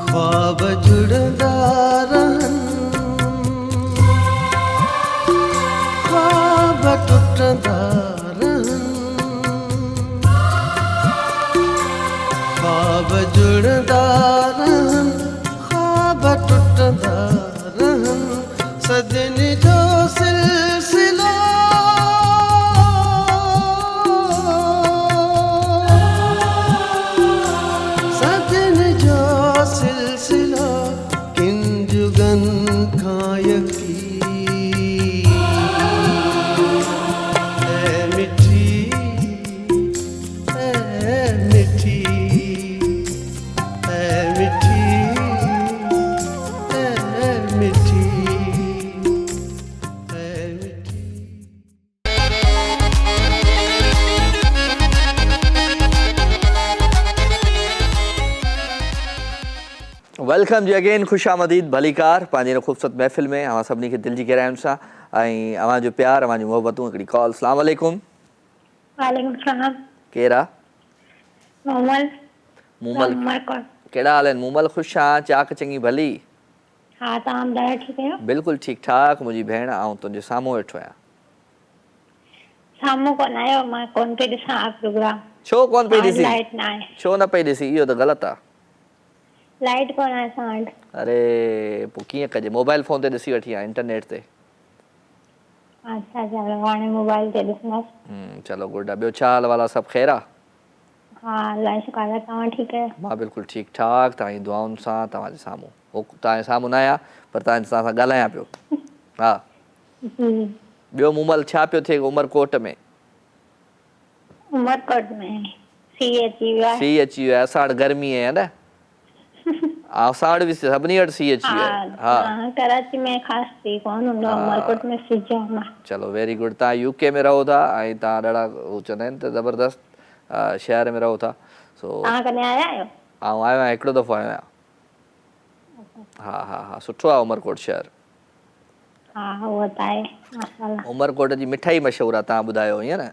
ख्वाब जुड़दा रहन ख्वाब टुटदा रहन ख्वाब जुड़दा रहन ख्वाब टुटदा रहन सदन जो सिलसिला सदन जो सिलसिला किन जुगन खां यकी ऐ मिठी ऐ मिठी ऐ मिठी ऐ मिठी ऐ मिठी वेलकम जी अगेन खुश आमदीद भलीकार पंहिंजी ख़ूबसूरत महफ़िल में अवां सभिनी खे दिलि जी गहराइयुनि सां ऐं अवां जो प्यार अवां जी मोहबतूं हिकिड़ी कॉल अस्सलाम वालेकुम वालेकुम सलाम केरु आहे मोमल मूमल उमरकोट कहिड़ा हाल आहिनि मूमल ख़ुशि आहियां चाक चङी भली हा तव्हां ॿुधायो ठीकु आहियो बिल्कुलु ठीकु ठाक मुंहिंजी भेण ऐं तुंहिंजे साम्हूं वेठो आहियां साम्हूं कोन आयो मां कोन पई ॾिसां प्रोग्राम छो कोन पई ॾिसी लाइट न आहे छो न पई ॾिसी इहो त ग़लति आहे लाइट कोन आहे असां वटि अरे पोइ कीअं कजे मोबाइल फ़ोन ते ॾिसी वठी आहे इंटरनेट ते अच्छा चलो हाणे मोबाइल ते ॾिसंदासीं चलो गुड आहे ॿियो छा हाल वाला सभु ख़ैरु आहे हा अलाए शुक्र आहे तव्हां ठीकु आहियो मां बिल्कुलु ठीकु ठाक तव्हांजी दुआउनि सां तव्हांजे साम्हूं हो तव्हांजे साम्हूं न आहियां पर तव्हां सां ॻाल्हायां पियो हा जी ॿियो मूमल छा पियो थिए उमरकोट में उमरकोट में सी अची वियो आहे सी अची वियो आहे असां वटि गर्मी आहे न असां वटि बि सभिनी वटि सी अची वियो आहे हा कराची में ख़ासि थी कोन हूंदो आहे उमरकोट में सिज आहे चलो वेरी गुड तव्हां यूके में रहो था ऐं तव्हां ॾाढा हू चवंदा आहिनि त ज़बरदस्त शहर में रहो था सो तव्हां कॾहिं आया आहियो आउं आयो आहियां हिकिड़ो दफ़ो आयो आहियां हा हा हा सुठो आहे उमरकोट शहर हा उहो त आहे माशाल्लाह उमरकोट जी मिठाई मशहूरु आहे तव्हां ॿुधायो ईअं न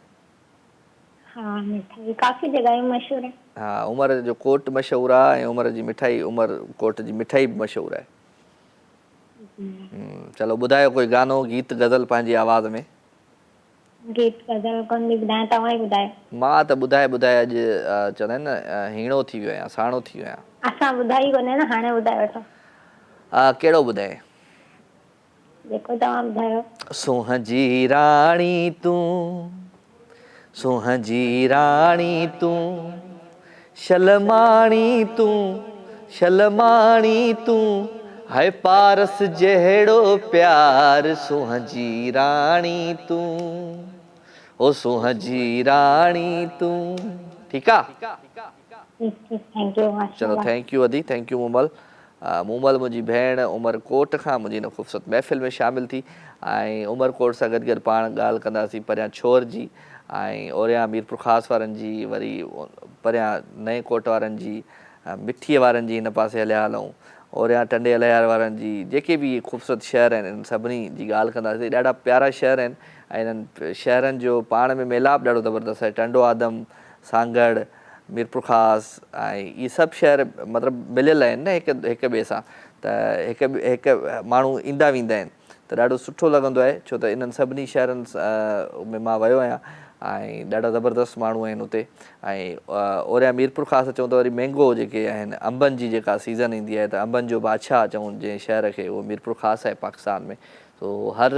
हा मिठाई काफ़ी जॻहियूं मशहूरु आहिनि हा उमर जो कोट मशहूरु आहे ऐं उमर जी मिठाई उमरकोट जी मिठाई बि मशहूरु आहे चलो ॿुधायो कोई गानो गीत गज़ल पंहिंजी आवाज़ में गीत गज़ल कोन थी ॿुधायां तव्हां ई ॿुधायो मां त ॿुधाए अॼु चवंदा आहिनि न हीणो थी वियो आहियां साणो थी वियो आहियां असां ॿुधाई कोन्हे न हाणे ॿुधाए वठो कहिड़ो ॿुधाए जेको तव्हां ॿुधायो। सोह जी राणी तूं, सोह जी राणी तूं, शलमाणी तूं, शलमाणी तूं, हाय पारस जहिड़ो प्यार सोह जी राणी तूं, ओ सोह जी राणी तूं। ठीकु आहे? थैंक यू चलो माशाल्लाह। थैंक यू अदी, थैंक यू मूमल। मूमल मुंहिंजी भेण उमरकोट खां मुंहिंजी हिन ख़ूबसूरत महफ़िल में शामिल थी ऐं उमरकोट सां गॾु गॾु पाण ॻाल्हि कंदासीं परियां छोर जी ऐं ओरियां मीरपुर ख़ासि वारनि जी, वरी परियां नए कोट वारनि जी, मिठीअ वारनि जी हिन पासे हलिया हलूं, ओरियां टंडे अलियार वारनि जी, जेके बि ख़ूबसूरत शहर आहिनि इन सभिनी जी ॻाल्हि कंदासीं। ॾाढा प्यारा शहर आहिनि ऐं इन्हनि शहरनि जो पाण में मेलाप ॾाढो ज़बरदस्त आहे। टंडो आदम, सांगड़, मीरपुर ख़ासि ऐं इहे सभु शहर मतिलबु मिलियल आहिनि न हिक ॿिए सां, त हिकु माण्हू ईंदा वेंदा आहिनि त ॾाढो सुठो लॻंदो आहे, छो त इन्हनि सभिनी शहरनि में मां वियो आहियां ऐं ॾाढा ज़बरदस्त माण्हू आहिनि हुते। ऐं ओरियां मीरपुर ख़ासि चऊं त वरी मैंगो जेके आहिनि, अंबनि जी जेका सीज़न ईंदी आहे त अंबनि जो बादशाह चऊं जंहिं शहर खे, उहो मीरपुर ख़ासि आहे पाकिस्तान में। तो हर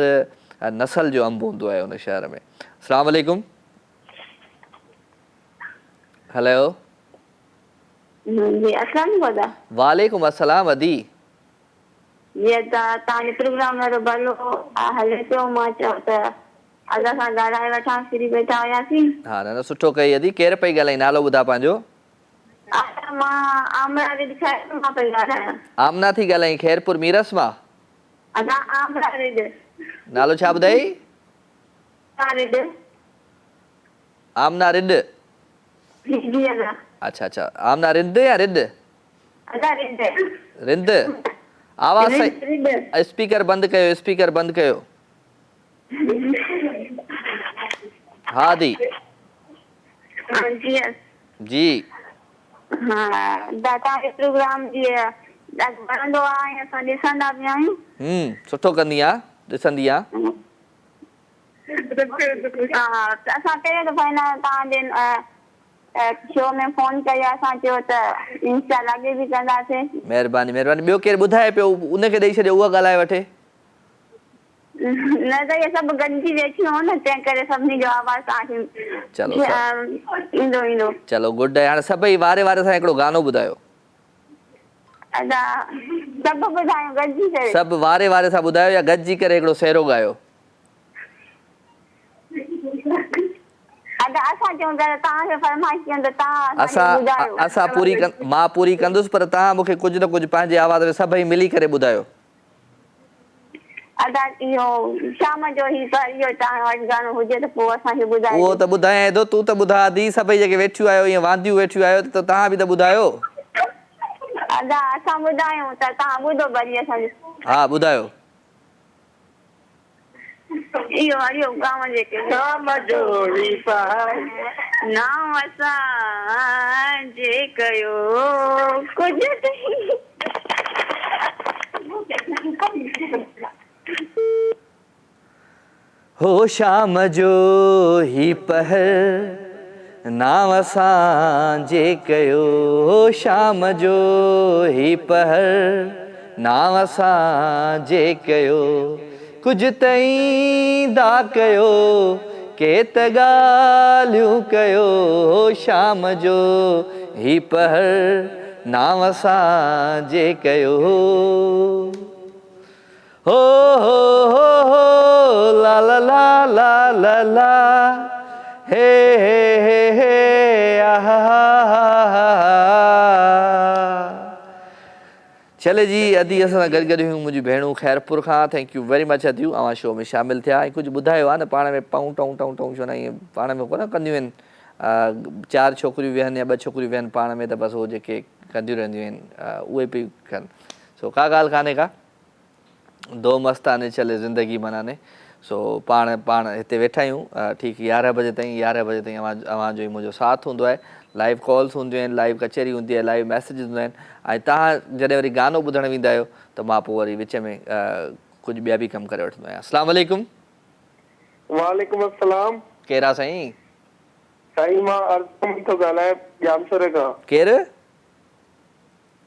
नसल जो अंब हूंदो आहे उन शहर में। अस्सलाम वालेकुम। हेलो जी अस्सलाम वालेकुम। वालेकुम अस्सलाम अदी। ये तव्हांजे प्रोग्राम ॾाढो भलो हले पियो, मां चयो त अॼु असां ॻाल्हाए वठां, फ्री वेठा हुयासीं। हा न सुठो कई अदी। केरु पई ॻाल्हाई, नालो ॿुधा पंहिंजो? मां आमरा रेड खैरपुर मां पई ॻाल्हायां। आमना थी ॻाल्हाई खैरपुर मीरस मां? अदा आमरा रेड। नालो छा ॿुधाई? रेड। आमना रिड? जी अदा। अच्छा अच्छा, आमना रिंद या रिड? अदा रेड। रिंद। आवाज़ सही, स्पीकर बंदि कयो, स्पीकर बंदि कयो। हा दी जी जी। हा तव्हांजे प्रोग्राम जी ॾाढो वणंदो आहे, असां ॾिसंदा बि आहियूं। सुठो कंदी आहे, ॾिसंदी आहे। हा त असां पहिरियों दफ़ा हिन तव्हांजे शो में फोन कई, असां चयो त इंशाल्लाह अॻे बि कंदासीं। महिरबानी महिरबानी। ॿियो केरु ॿुधाए पियो, उनखे ॾेई छॾियो, उहा ॻाल्हाए वठे। न त इहे सभु गॾिजी वेठियूं हो न, तंहिं करे सभिनी जो आवाज़ तव्हांखे ईंदो ईंदो। चलो गुड आहे। हाणे सभई वारे वारे सां हिकिड़ो गानो ॿुधायो। अदा सभु ॿुधायूं गॾिजी करे? सभु वारे वारे सां ॿुधायो या गॾिजी करे हिकिड़ो सहरो ॻायो। असां चऊं त तव्हांखे फरमाइश कयूं त तव्हां असांखे ॿुधायो। असां मां पूरी कंदुसि, पर तव्हां मूंखे कुझु न कुझु पंहिंजे आवाज़ में सभई मिली करे ॿुधायो। अदा इहो शाम जो ई इहो तव्हां वटि गानो हुजे त पोइ असांखे ॿुधायो। उहो त ॿुधायां थो, तूं त ॿुधा दी। सभई जेके वेठियूं आहियो, ईअं वांदियूं वेठियूं आहियो, त तव्हां बि त ॿुधायो। अदा असां ॿुधायूं त तव्हां ॿुधो भली असांजो। हा ॿुधायो। इहो इहो गांव जेके शाम जो ही नाम असां जे कयो कुझु हो शाम जो ही पहर नाम असां जे कयो, शाम जो ही पहर नाम असां जे कयो, कुझु तईं दा कयो, के त ॻाल्हियूं कयो, शाम जो ही पहर नाम असां जे कयो। हो ला ला ला ला ला ला हे आहा। चले जी अदी असां सां गॾु गॾु हुयूं मुंहिंजी भेणूं खैरपुर खां। थैंक यू वेरी मच अदियूं, अवां शो में शामिलु थिया ऐं कुझु ॿुधायो आहे न। पाण में पाऊं टाऊं टाऊं टाऊं छो न ईअं पाण में कोन कंदियूं आहिनि, 4 छोकिरियूं वेहनि या 2 छोकिरियूं वेहनि पाण में, त बसि उहो जेके कंदियूं रहंदियूं आहिनि उहे पई कनि। सो का ॻाल्हि कान्हे का, दो मस्ताने चले ज़िंदगी बनाने। सो पाण हिते वेठा आहियूं ठीकु 11 बजे ताईं। 11 बजे ताईं अवां जो ई मुंहिंजो साथ हूंदो आहे। लाइव कॉल्स हूंदियूं आहिनि, लाइव कचहरी हूंदी आहे, लाइव मैसेजिस हूंदा आहिनि ऐं तव्हां जॾहिं वरी गानो ॿुधणु वेंदा आहियो त मां पोइ वरी विच में कुझु ॿिया बि कमु करे वठंदो आहियां। अस्सलाम वालेकुम। वालेकुम अस्सलाम। केरु आहे साईं? साईं मां अर्जुन थो ॻाल्हायां जामसर खां। केरु?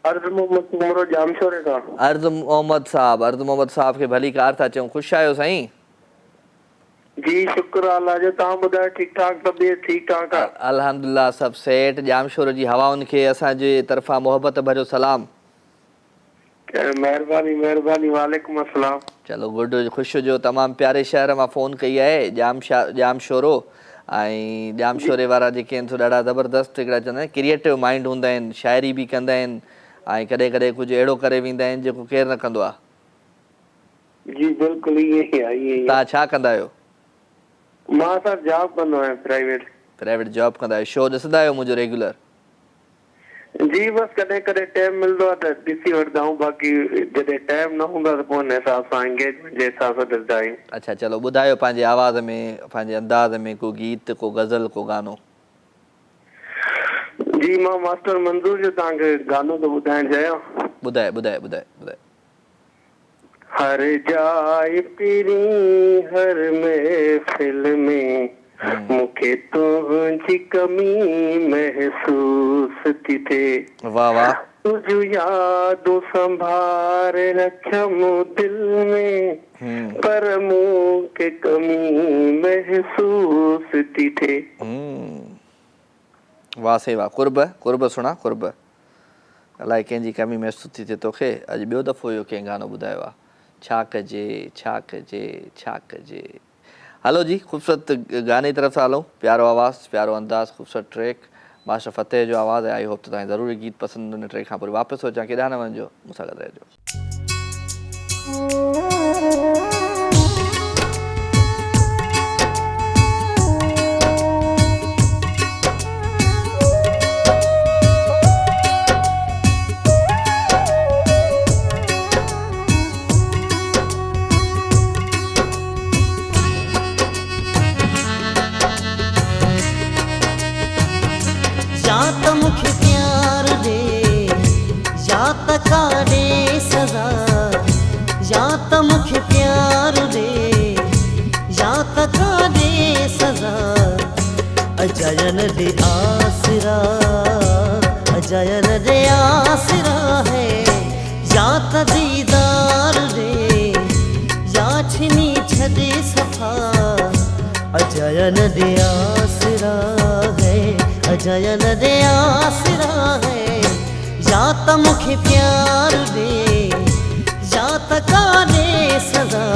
अर्ज़ मोहम्मद कुमरो जामशोरे खां। अर्ज़ मोहम्मद साहब खे भली कार था चऊं। ख़ुशि आहियो साईं? जी शुक्र अल्लाह जो, तव्हां ॿुधायो ठीकु ठाक, तबियत ठीकु ठाक आहे? अल्हम्दुलिल्लाह सभु सेठ। जामशोर जी हवाउनि खे असांजे तरफ़ां मोहबत भरियो सलाम। महिरबानी महिरबानी, वालेकुम अस्सलाम। चलो गुड, ख़ुशि जो। तमामु प्यारे शहर मां फ़ोन कई आहे, जामशोरो। ऐं जामशोरे वारा जेके आहिनि सो ॾाढा ज़बरदस्त हिकिड़ा चवंदा आहिनि क्रिएटिव माइंड हूंदा आहिनि, शाइरी बि कंदा आहिनि ऐं कॾहिं कॾहिं कुझु अहिड़ो करे वेंदा आहिनि जेको केरु न कंदो आहे। जी बिल्कुलु ईअं ई आहे। तव्हां छा कंदा आहियो? मां सर जॉब कंदो आहियां, प्राइवेट जॉब कंदा आहियो। शो ॾिसंदा आहियो मुंहिंजो रेगुलर? जी बस कॾहिं कॾहिं टाइम मिलंदो आहे त ॾिसी वठंदा आहियूं, बाक़ी जॾहिं टाइम न हूंदो आहे त पोइ हिन हिसाब सां एंगेजमेंट जे हिसाब सां ॾिसंदा आहियूं। अच्छा चलो ॿुधायो पंहिंजे आवाज़ में, पंहिंजे अंदाज़ में को गीत, को गज़ल, को गानो। जी मां मास्टर मंज़ूर जो तव्हांखे गानो थो ॿुधाइण चाहियां। ॿुधाए। हर जाए तेरी हर महफिल में मूंखे तुंहिंजी कमी महसूस थी थिए। वाह वाह। तुझो यादूं संभारे रखियमि दिल में, पर मूंखे कमी महसूस थी थिए। वाह से वाह। कुर्ब सुणा कुर्ब। अलाए कंहिंजी कमी महसूस थी थिए तोखे। अॼु ॿियो दफ़ो इहो कंहिं गानो ॿुधायो आहे। छा कजे। हलो जी, ख़ूबसूरत गाने तरफ़ सां हलूं। प्यारो आवाज़, प्यारो अंदाज़, ख़ूबसूरत ट्रैक, मास्टर फ़तेह जो आवाज़ है। आई होप तो तव्हांखे ज़रूरी गीत पसंदि हुन ट्रैक खां पोइ वापसि अचां। केॾांहुं न वञिजो, मूंसां गॾु रहिजो। या त मूंखे प्यार ॾे या त काॾे सज़ा, या त मूंखे प्यार ॾे या त काॾे सज़ा। अजायन ॾे आसरा, अजायन ॾे आसरा है। या त दीदार ॾे या छिनी छॾे सफ़ा। अजायन ॾे आसरा है, अजायन ॾे आसरा है। या त मूंखे प्यार ॾे या त काॾे सज़ा।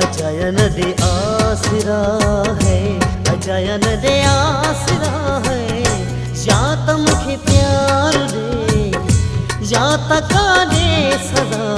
अजायन दे आसरा है, अजायन दे आसरा है। या त मूंखे प्यार दे या त काॾे सज़ा।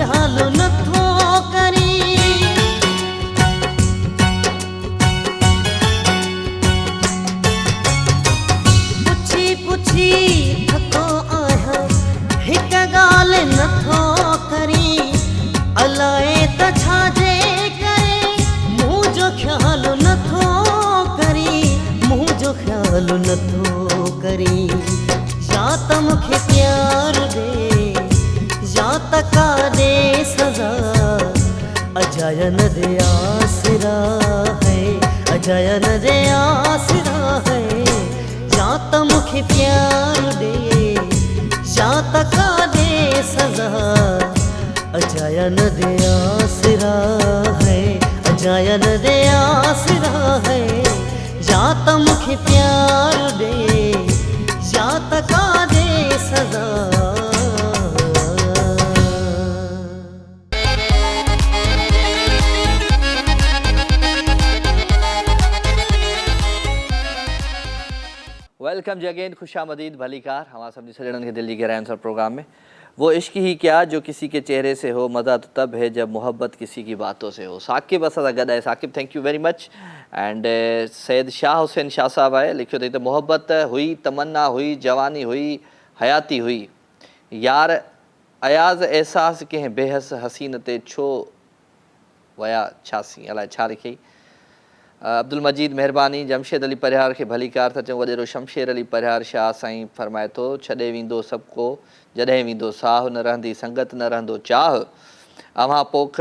ख्याल नथो करी पुछी पुछी थको आहियां हिक ॻाल्हि नथो करी अलाए त छाजे करे मुंहिंजो ख्याल नथो करी मुंहिंजो ख्याल नथो करी या त मूंखे प्यार ॾे या त का ॾे सज़ा अजाया न दे आसरा है अजाया न दे आसरा है या त मूंखे प्यार ॾे या त का ॾे सज़ा अजाया न दे आसरा है अजाया न दे आसरा है या त मूंखे प्यार ॾे या त का ॾे सज़ा वेलकम जी अगेन खुशामदीद भलीकार हमारा सभी सजनन के दिल की गहराइयों से प्रोग्राम में वो इश्क ही क्या जो किसी के चेहरे से हो मज़ा तो तब है जब मोहब्बत किसी की बातों से हो साकिब असां गॾु आहे Saqib thank you very much and Syed Shah Hussain Shah साहब आहे लिखियो अथई त मोहब्बत हुई तमन्ना हुई जवानी हुई हयाती हुई यार अयाज़ एहसास कंहिं बेहस हसीन ते छो वया छासी अलाए छा लिखी अब्दुल मजीद मेहरबानी जमशेद अली परिहार के भलीकार था चऊं वॾेरो शमशेर अली परिहार शाह साईं फरमाए थो छॾे वेंदो सभु को जॾहिं वेंदो साह न रहंदी संगत न रहंदो चाह अव्हां पोख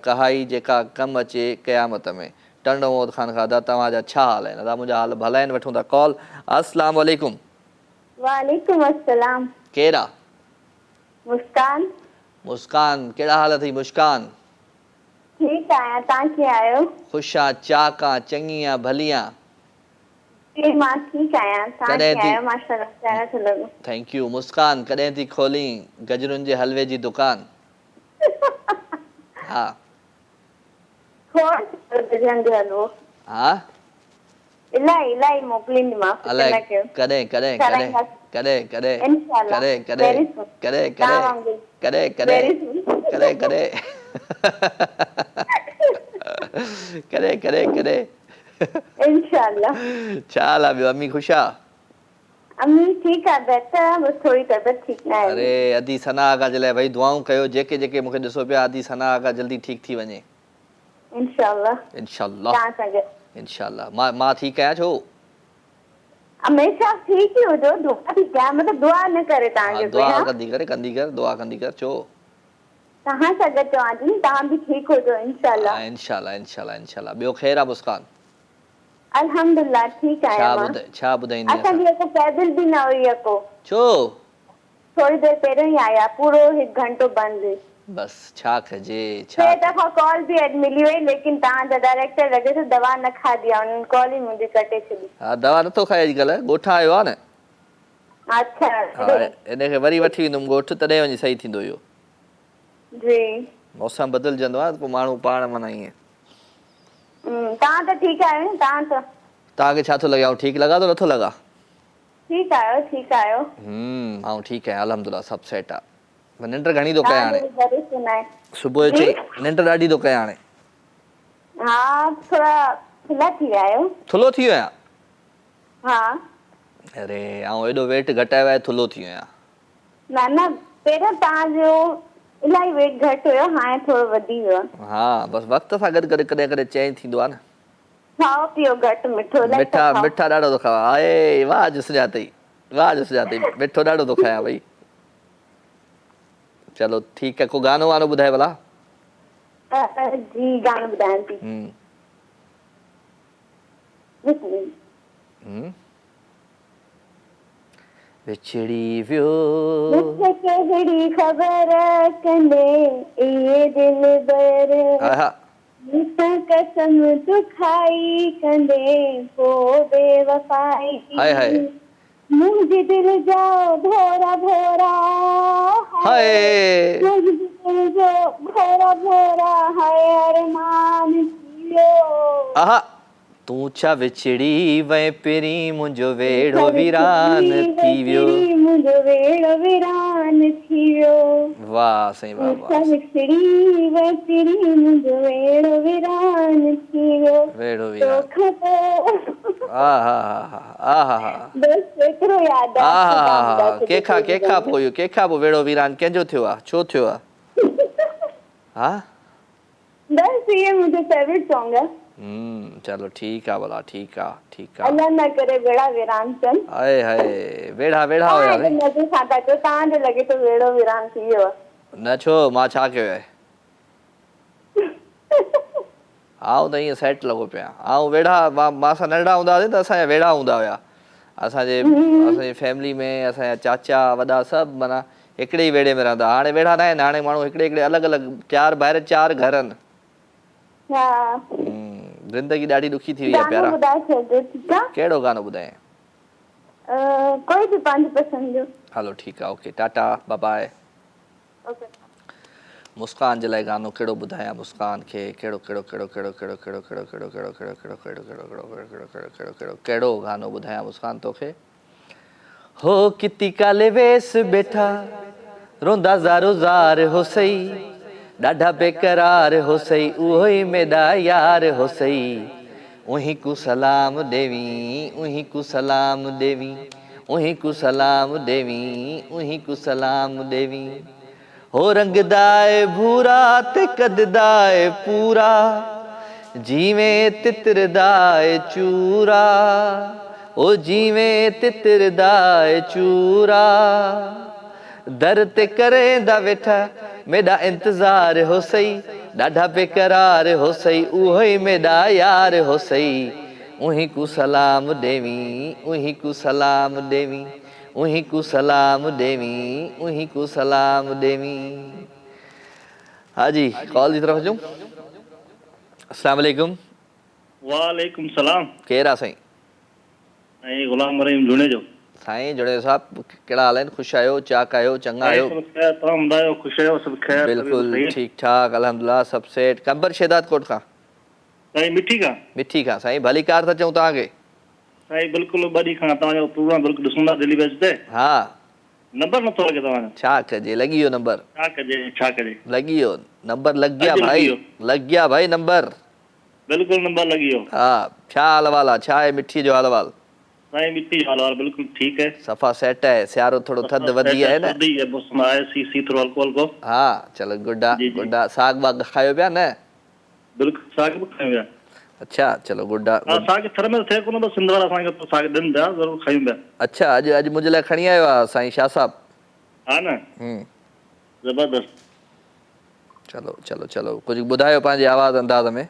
कहाई जेका कमु अचे क़यामत में टंड मोहम्मद ख़ान खादा तव्हांजा छा हाल आहिनि दादा मुंहिंजा हाल भला आहिनि वठूं था कॉल अस्सलाम वालेकुम वालेकुम अस्सलाम केरु आहे मुस्कान मुस्कान कहिड़ा हाल अथई मुस्कान ठीकु आहियां तव्हां कीअं आहियो ख़ुशि आहियां चाक आहियां चङी आहियां भली आहियां जी मां ठीकु आहियां तव्हां कॾहिं कीअं थी- आहियो माशाअल्लाह प्यारा थो लॻो थैंक यू मुस्कान कॾहिं थी खोली गजरुनि जे हलवे जी दुकान हा खोड़ गजरनि जो हलवो हा इलाही इलाही मोकिलींदीमांव अलाए फिकर न कयो कॾहिं कॾहिं कॾहिं कराईंदासीं। कॾहिं कॾहिं इंशाअल्लाह। कॾहिं Very कॾहिं soon। कॾहिं तव्हां कॾहिं वांगुरु। कॾहिं Very कॾहिं soon। कॾहिं कॾहिं कॾहिं कॾहिं कॾहिं इंशाअल्लाह छा हाल आहे ॿियो अम्मी ख़ुशि आहे अम्मी ठीकु आहे बहितर आहे बसि थोरी तबियत ठीकु न आहे अरे अदी सना आगा जे लाइ भई दुआऊं कयो जेके जेके मूंखे ॾिसो पिया अदी सना आगा जल्दी ठीकु थी वञे इंशाअल्लाह इनशाला तव्हां सां गॾु इनशाला मां ठीकु आहियां छो हमेशा ठीकु ई हुजो दुआ थी कयां मतिलबु दुआ न करे हा तव्हांजो दुआ भेण कंदी कर दुआ कंदी कर छो तव्हां सां गॾु चवां थी तव्हां बि ठीकु हुजो इंशाअल्लाह हा इनशाला इनशाला इनशाला ॿियो ख़ैरु आहे मुस्कान अल्हम्दुलिल्लाह ठीकु आहियां मां छा ॿुधाईंदी असां असांजी हिकु पैदल बि न हुई को छो थोरी देरि पहिरियों ई आया पूरो 1 घंटो बंदि बस छा कजे टे छा दफ़ा कॉल बि अॼु मिली वई लेकिन तव्हांजा डायरेक्टर लॻे थो दवा न खाधी आहे उन्हनि कॉल ई मुंहिंजी कटे छॾी हा दवा नथो खाए अॼुकल्ह ॻोठा आयो आहे न अच्छा हा इनखे वरी वठी वेंदुमि ॻोठु तॾहिं वञी सही थींदो इहो जी मौसम बदिलजंदो आहे त पोइ माण्हू पाण माना ईअं तव्हां त ठीकु आहियो न तव्हां त तव्हांखे छा थो लॻे ऐं ठीकु लॻा थो नथो लॻा ठीकु आहियो ऐं ठीकु आहियां अलहमदुल्ला सभु सेट आहे निंड घणी थो कयां हाणे तव्हांजो बि सुनाए सुबुह जो चई निंड ॾाढी थो कयां हाणे हा थोरा थुल्हा थी विया आहियो थुलो थी वियो आहियां हा अरे ऐं एॾो वेट घटायो आहे थुलो थी वियो आहियां न पहिरियों तव्हांजो इलाही वेट घटि हुयो हाणे थोरो वधी वियो आहे हा बसि वक़्त सां गॾु गॾु कॾहिं कॾहिं चेंज थींदो आहे न खाओ पीओ घटि मिठो इलाही था खाओ। मिठा ॾाढो थो खावां आहे वाह जो सुञातई मिठो ॾाढो थो खायां भई चलो ठीकु आहे को गानो वानो ॿुधाए भला जी गानो ॿुधायां थी विछड़ी वियो मूंखे कहिड़ी ख़बर कंदे इहे दिल बर आहा मूंसां कसम तूं खाई कंदे पोइ बेवफ़ाई हाय हाय मुंहिंजे दिल जा भोरा भोरा हाय मुंहिंजे दिल जो भोरा भोरा हाय अरमान थियो आहा तूं छा विछड़ी वए पहिरीं मुंहिंजो वेड़ो वीरान थी वियो। मुंहिंजो वेड़ो वीरान थी वियो। वाह साईं वाह वाह। विछड़ी वए पहिरीं मुंहिंजो वेड़ो वीरान थी वियो। वेड़ो वीरान। तोखां पोइ आहा बस एतिरो यादि आहे। कंहिंखां पोइ वेड़ो वीरान कंहिंजो थियो आहे, छो थियो आहे? हा बस ये मुंहिंजो फेवरेट सॉन्ग है। चलो ठीकु आहे भला, ठीकु आहे। अल्लाह न करे वेड़ा वीरान थियनि। हाय हाय वेड़ा हुया नी। मज़े सां था चओ, तव्हांजो लॻे थो वेड़ो वीरान थी वियो आहे। न छो, मां छा कयो आहे? आऊं त ईअं सेट लॻो पिया। आऊं वेड़ा मां सां नंढड़ा हूंदा हुआसीं त असांजा वेड़ा हूंदा हुया। असांजी फैमिली में असांजा चाचा वॾा सभु माना हिकिड़े ई वेड़े में रहंदा। हाणे वेड़ा न आहिनि, हाणे माण्हू हिकिड़े अलॻि अलॻि, 4 ॿाहिरि 4 घर आहिनि। ज़िंदगी ॾाढी ॾुखी थी वई आहे प्यारा। कहिड़ो गानो ॿुधाए? कोई बि पंहिंजी पसंदि जो। हलो ठीकु आहे, okay tata bye bye. Muskan जे लाइ गानो कहिड़ो ॿुधायां मुस्कान खे? कहिड़ो गानो ॿुधायां मुस्कान तोखे? हो किती काले वेस बेठा रोंदा ज़ारो ज़ार हो सही, ॾाढा बेकरार हो सही, उहो ई मेरा यार हो सही। उही को सलाम देवी, उही को सलाम देवी, उही को सलाम देवी, उही को सलाम देवी। हो रंगदाए भूरा ते कददाए पूरा, जीवें तितरदाए चूरा, ओ जीवें तितरदाए चूरा। दर ते करेंदा वेठा मेरा इंतज़ार हो सही, ॾाढा बेकरार हो सही, उहो ई मेरा यार हो सही। उही को सलाम देवी, उही को सलाम देवी, उही को सलाम देवी, उही को सलाम देवी। हाँ जी, कॉल की तरफ हूँ। अस्सलाम वालेकुम। वालेकुम सलाम। केरु आहे साईं? साईं गुलाम रहीम जुणे जो। साईं जुणे साहब कहिड़ा हाल आहिनि? ख़ुशि आहियो, चाक आहियो, चङा आहियो? तव्हां ॿुधायो, ख़ुशि आहियो? सभु ख़ैर? बिल्कुलु ठीकु ठाक अल्हम्दुलिल्लाह, सभु सेठ। कंबर शेदात कोट खां साईं। मिठी खां साईं। भली कार था चऊं तव्हांखे साईं। बिल्कुलु 2 ॾींहं खां तव्हांजो प्रोग्राम बिल्कुलु ॾिसूं था दिल्ली बेस ते। हा नंबर नथो लॻे तव्हांजो। छा कजे, लॻी वियो नंबर। छा कजे लॻी वियो नंबर, लॻ गया भाई नंबर। बिल्कुलु नंबर लॻी वियो। हा छा हाल वाल आहे? छा आहे मिठी जो हाल वाल? साईं मिठी जो हाल वाल बिल्कुलु ठीकु है, सफ़ा सेट है। सियारो थोड़ो थधि वधी आहे न? थोरो हल्को हल्को। हा चलो गुड्डा गुड्डा। साग वाग खायो पिया न? बिल्कुलु साग बि खायूं पिया। अच्छा चलो गुड्डा। साग थर में थिए कोन, बसि सिंध वारा असांखे साग ॾियनि पिया, ज़रूरु खायूं पिया। अच्छा अॼु मुंहिंजे लाइ खणी आयो आहे साईं शाह साहब? हा न, ज़बरदस्त। चलो चलो चलो कुझु ॿुधायो पंहिंजे आवाज़ अंदाज़ में।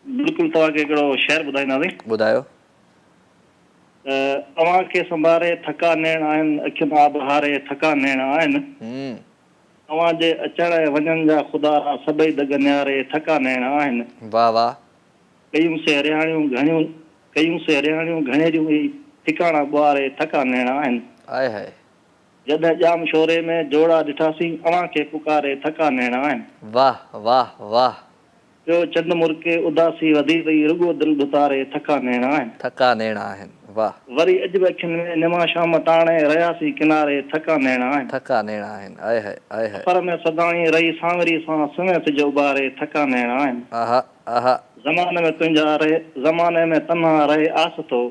बिल्कुलु तव्हांखे हिकिड़ो शेर ॿुधाईंदासीं। ॿुधायो। तव्हांखे संभारे थका नेण आहिनि, अखियुनि आब हारे थका नेण आहिनि। तव्हांजे अचण ऐं वञण जा ख़ुदा सभई दग नियारे थका नेण आहिनि। वाह वाह। कयूं से हरियाणियूं घणेरियूं ई ठिकाणा ॿुआरे थका नेण आहिनि। आए हाय। जॾहिं जाम शोरे में जोड़ा ॾिठासीं, अव्हांखे पुकारे थका नेण आहिनि। वाह वाह वाह। ॿियो चंद मुर्के उदासी वधी वई, रुगो दिलि दुतारे थका नेण आहिनि। थका नेण आहिनि। वाह। वरी अॼु बि अखियुनि में निमा शाम ताणे रहियासीं किनारे थका नेण आहिनि। थका नेण आहिनि। आए हाय आए हाय। पर में सदाई रही सांवरी सां सुम्हे सिजो ॿारे थका नेण आहिनि। आहा आहा। ज़माने में तुंहिंजा रहे, ज़माने में तन्हा रहे आस तो,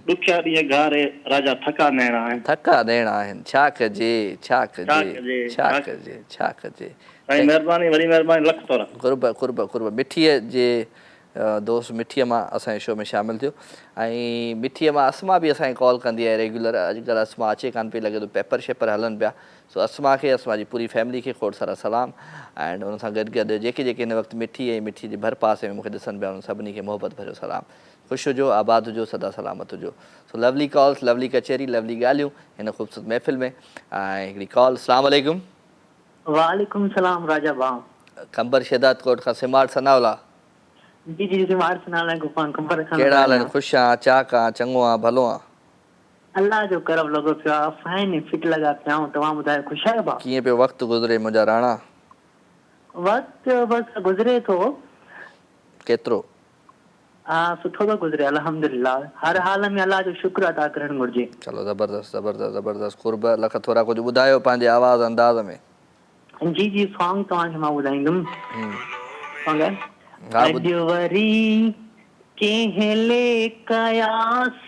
ॾुखिया ॾींहं घारे राजा थका नेण आहिनि। थका नेण आहिनि। छा कजे छा कजे छा कजे छा कजे। साईं महिरबानी, वरी महिरबानी, लख तोरा। कुर्ब कुर्ब कुर्ब। मिठीअ जे दोस्त मिठीअ मां असांजे शो में शामिलु थियो ऐं मिठीअ मां असमा बि असांखे कॉल कंदी आहे रेगुलर। अॼुकल्ह असमा अचे कान पई, लॻे थो पेपर शेपर हलनि पिया। सो असमा खे, असमा जी पूरी फैमिली खे खोड़ सारा सलाम। एंड उन सां गॾु गॾु जेके हिन वक़्तु मिठी ऐं मिठी जे भर पासे में मूंखे ॾिसनि पिया, उन सभिनी खे मोहबत भरियो सलाम। ख़ुशि हुजो, आबाद हुजो, सदा सलामत हुजो। सो लवली कॉल्स, लवली कचहरी, लवली ॻाल्हियूं हिन ख़ूबसूरत महफ़िल में। ऐं हिकिड़ी कॉल। अस्सलाम वालेकुम। वालेकुम सलाम राजा भाउ। कंबर शेदात कोट खां सिमार सनावला। जी जी सिमार सनावला गुफान कंबर खां। कहिड़ा हाल आहिनि? ख़ुशि आहियां, चाक आहियां, चङो आहियां, भलो आहियां। अल्लाह जो करम लॻो पियो आहे, फाइन फिट लॻा पिया आहियूं। तव्हां ॿुधायो, ख़ुशि आहियो भाउ? कीअं पियो वक़्तु गुज़रे मुंहिंजा राणा? वक़्तु बसि गुज़रे थो। केतिरो? सुठो थो गुज़रे अल्हम्दुलिल्लाह। हर हाल में अल्लाह जो शुक्र अदा करणु घुरिजे। चलो ज़बरदस्त ज़बरदस्त ज़बरदस्त। कुर्ब लख थोरा कुझु ॿुधायो पंहिंजे आवाज़ अंदाज़ में। जी जी सॉन्ग तव्हांखे मां ॿुधाईंदुमि। सॉन्ग आहे हा अॼु वरी केहले कया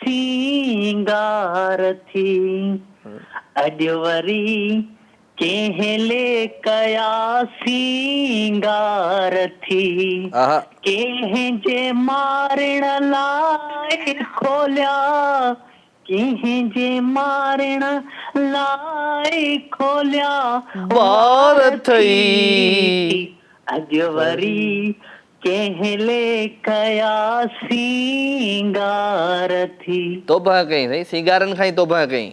सिंगार थी, अॼु वरी केहले कया सिंगार थी, आहा कंहिंजे मारण लाइ खोलिया, कंहिंजे मारण लाइ खोलिया वार थई, अॼु वरी केहले कया सिंगार थी। तोबा कई साईं, सिंगारनि खां ई तोबा कई।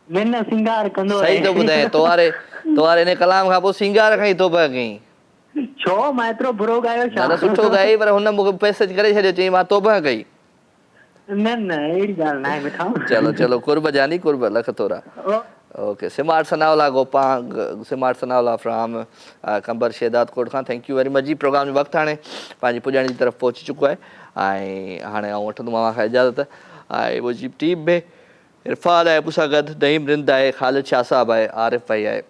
न सिंगार कंदो सही तो ॿुधाए, तोवारे इन कलाम खां पोइ सिंगार खां ई तोबा कई। छो मां एतिरो बुरो गायो छा? न सुठो ॻाई, पर हुन मूंखे मैसेज करे छॾियो, चई मां तोबा कई। न अहिड़ी ॻाल्हि न आहे मिठा। चलो चलो कुर्ब जानी कुर्ब लख थोरा। Okay smart Sanaullah smart Sanaullah from कंबर शेदात कोट खां thank you very much ji. Programme जो वक़्तु हाणे पंहिंजी पुॼाइण जी तरफ़ पहुची चुको आहे ऐं हाणे आउं वठंदुमि अव्हां खां इजाज़त। ऐं मुंहिंजी टीम में इरफान आहे मूंसां गॾु, नईम रिंद आहे, ख़ालिद शाह साहब आहे, आरिफ भाई आहे,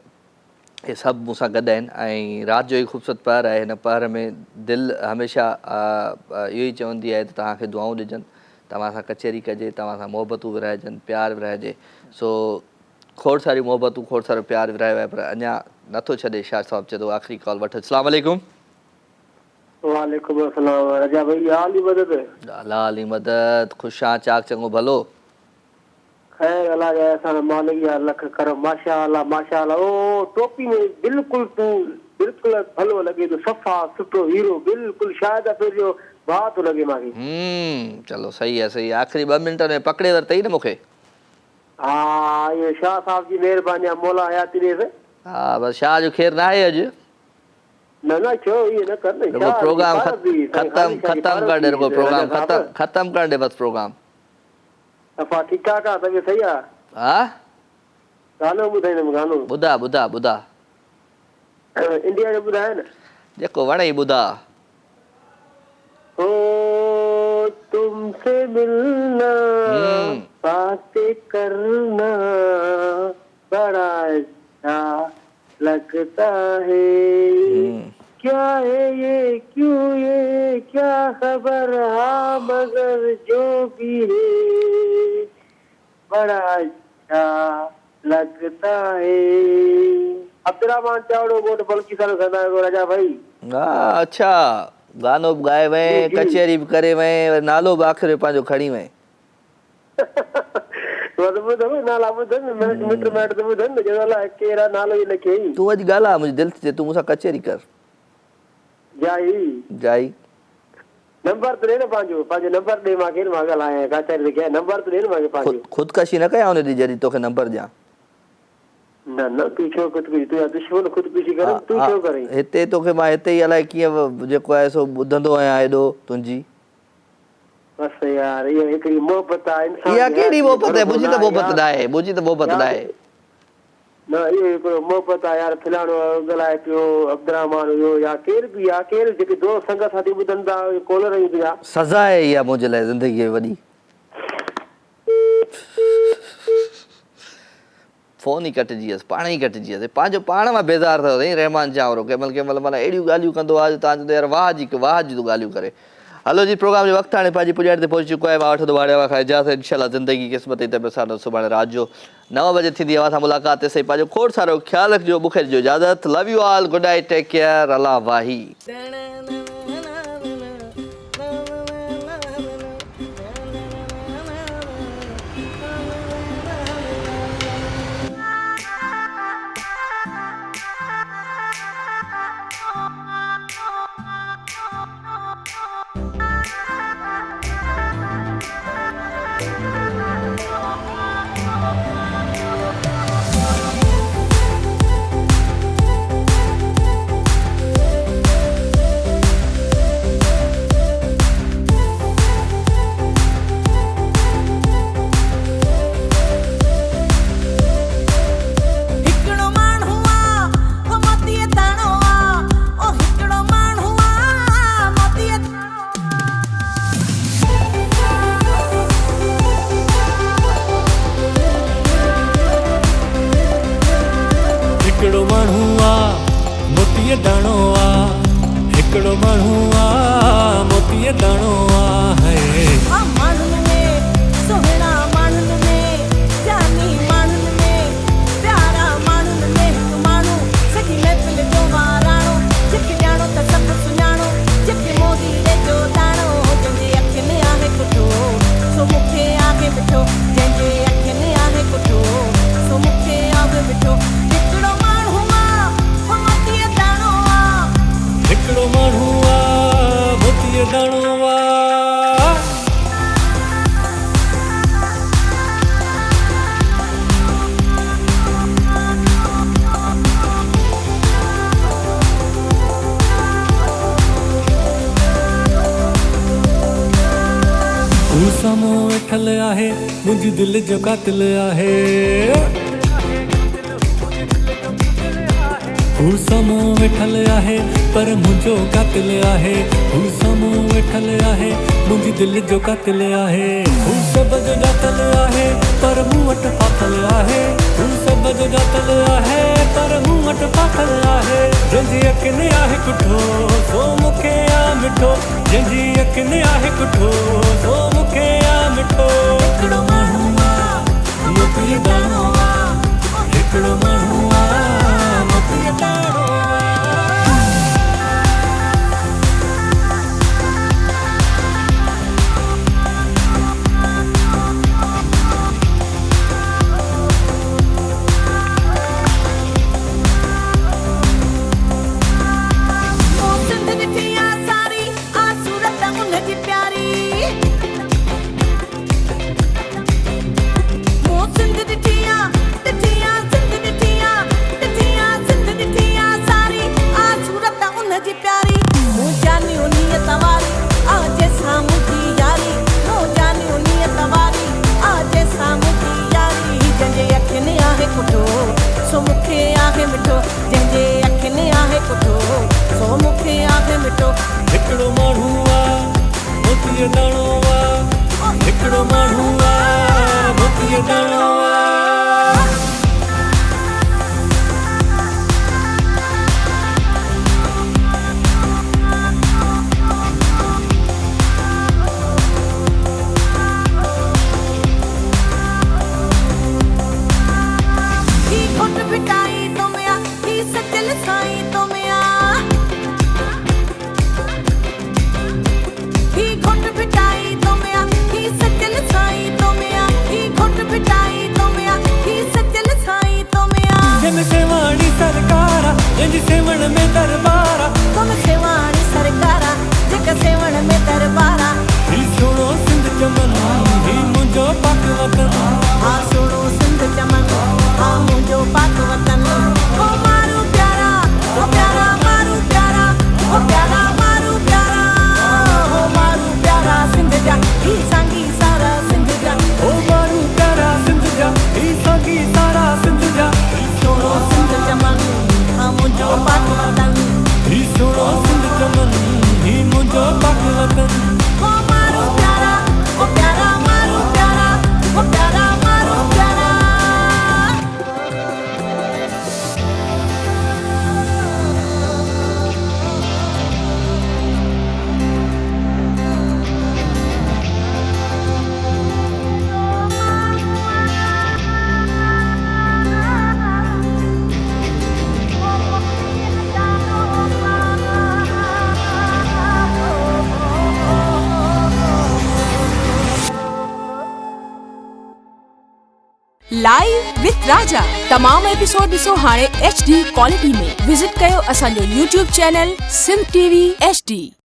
इहे सभु मूंसां गॾु आहिनि। ऐं राति जो ई ख़ूबसूरत पहर आहे। हिन पहर में दिलि हमेशह इहो ई चवंदी आहे त तव्हांखे दुआऊं ॾिजनि, तव्हां सां कचहरी कजे, तव्हां सां मोहबतूं विरहाइजनि, प्यारु विरहाइजे। सो खोड़ सारी मोहबतूं, खोड़ सारो प्यारु विरहायो आहे, पर अञा नथो छॾे। शाह साहब चए थो आख़िरी कॉल वठो। अस्सलाम वालेकुम। वालेकुम अस्सलाम रजा भाई, हाल ई मदद लाल ई मदद, ख़ुश आहियां, चाक चङो भलो। खैर अल्लाह जा असां मालिक या लख करम, माशाअल्लाह माशाअल्लाह। ओ टोपी में बिल्कुल तू बिल्कुल भलो लगे तो, सफ़ा सुठो हीरो बिल्कुल, शायद फिर जो बात लगे मांखे। चलो सही है सही है। आखिरी 2 मिनट में पकड़े वरतई न मूंखे। हाँ ये शाह साहब जी मेहरबानी, मौला हयाती दे। हाँ बस शाह जो खैर ना है अज। न छो ये न कर दे, प्रोग्राम खत्म कर दे, प्रोग्राम खत्म कर दे बस प्रोग्राम। अफा ठीक ठाक आ, तबे सही आ। हां गानो ॿुधाईंदुमि, गानो ॿुधा इंडिया जो ॿुधाए न, जेको वणे ॿुधा। ओ तुमसे मिलना बातें करना बड़ा अच्छा लगता है, क्या है ये क्यों ये क्या खबर, हाँ मगर जो भी है बड़ा अच्छा लगता है। अब्दुर्रहमान चावड़ो गोट बल्कि सालो सदा राजा भाई। अच्छा गानो बि ॻाए वए, कचहरी बि करे वए, नालो बि आख़िर पंहिंजो खणी वए। नाला ॿुधनि मिट माइट त ॿुधनि कहिड़ा नालो ई लिखे। तूं अॼु ॻाल्हाए मुंहिंजी दिलि थी, तूं मूंसां कचहरी कर। जाई नंबर तो दे न पंहिंजो नंबर दे मांखे, मां ॻाल्हायां कचहरी ते, नंबर तो दे न मांखे पंहिंजो। ख़ुदकशी न कयां उन ॾींहुं जॾहिं तोखे नंबर ॾियां। न तूं छो ख़ुदकुशी, तूं दुश्मन ख़ुदकुशी कर, तूं छो करीं? हिते तोखे मां हिते ई अलाए कीअं जेको आहे सो ॿुधंदो आहियां हेॾो तुंहिंजी। बस यार ये हिकिड़ी मोहबत आहे इंसान। इहा कहिड़ी मोहबत आहे? मुंहिंजी त मोहबत न आहे, मुंहिंजी त मोहबत न आहे। न इहो हिकिड़ो मोहबत आहे यार, फिलाणो ॻाल्हाए पियो अब्दुर्रहमान हुयो या केरु बि आहे, केरु जेके दोस्त संगत साथी ॿुधनि था कॉलर आहियूं पिया। सज़ा आहे इहा मुंहिंजे लाइ ज़िंदगीअ वॾी। फोन ई कटिजी वियसि, पाण ई कटिजी वियसि, पंहिंजो पाण मां बेज़ार थियो साईं रहमान चांवरो। कंहिं महिल माना अहिड़ियूं ॻाल्हियूं कंदो आहे तव्हां चवंदो यार वाह जी तूं ॻाल्हियूं करे। हलो जी प्रोग्राम जो वक़्तु हाणे पंहिंजी पुॼाइण ते पहुची चुको आहे। मां वठंदो हाणे खां इजाज़त, इंशाल्लाह ज़िंदगी क़िस्मत ई तब सां सुभाणे राति जो 9 बजे थींदी अव्हां सां मुलाक़ात। तेसिताईं पंहिंजो खोड़ सारो ख़्यालु रखिजो। मूंखे ॾिजो इजाज़त। Love you all, good night, take care, अल्लाह वाही। हिकिड़ो माण्हू आहे मोतीअ दाणो आहे माण्हुनि में सुहिणा माण्हुनि में जानी माण्हुनि में प्यारा माण्हुनि में हिकु माण्हू सखी महफ़िल जो वाराणो जंहिंखे ॼाणो त सभु सुञाणो जंहिंखे मोदी जो दाणो जंहिंजे अखियुनि आहे कुठो सो मूंखे आहे मिठो जंहिंजे अखियुनि आहे कुठो सो मूंखे आहे मिठो हिकिड़ो माण्हू आहे मोतीअ दाणो आहे हिकिड़ो माण्हू आहे मोतीअ दाणो आहे हू साम्हूं वेठल आहे मुंहिंजी दिलि जो कातिल आहे हू साम्हूं वेठल आहे पर मुंहिंजो कातिल आहे हू साम्हूं वेठल आहे मुंहिंजी दिलि जो कातिल आहे हू सभ जो ॼातल आहे पर मूं वटि फाथल आहे हू सभ जो ॼातल आहे पर मूं वटि फाथल आहे जंहिंजी अखियुनि आहे कुठो सो मूंखे आ मिठो जंहिंजी अखियुनि आहे कुठो सो मूंखे आ मिठो हिकिड़ो माण्हू आहे मोतीअ दाणो आहे हिकिड़ो माण्हू आहे मोतीअ दाणो सो मूंखे आहे मिठो जंहिंजे अखियुनि आहे कुठो सो मूंखे आहे मिठो हिकिड़ो माण्हू आहे मोतीअ दाणो आहे हिकिड़ो माण्हू आहे मोतीअ दाणो आहे जंहिंजी सेवण में दरबारा तुम सेवाणी सरकारा जेका सेवण में दरबारा ही सुणो सिंध चमन ही मुंहिंजो पाक वतन हा सुणो सिंध चमन हा मुंहिंजो पाक वतन ओ मारू प्यारा मारू प्यारा ओ प्यारा मारू प्यारा ओ मारू प्यारा सिंध जा ही सांगी सारा सिंध जा ओ मारू प्यारा सिंध जा ही सांगी सारा सिंध जा ही सुणो सिंध चमन मुंहिंजो पाक वतन ही सुणो सिंध चमन ही मुंहिंजो पाक वतन ओ मारू प्यारा ओ प्यारा मारू प्यारा ओ प्यारा मारू प्यारा लाइव विथ राजा तमाम एपिसोड ॾिसो हाणे HD क्वालिटी में विजिट कयो असांजो YouTube channel Sindh TV HD।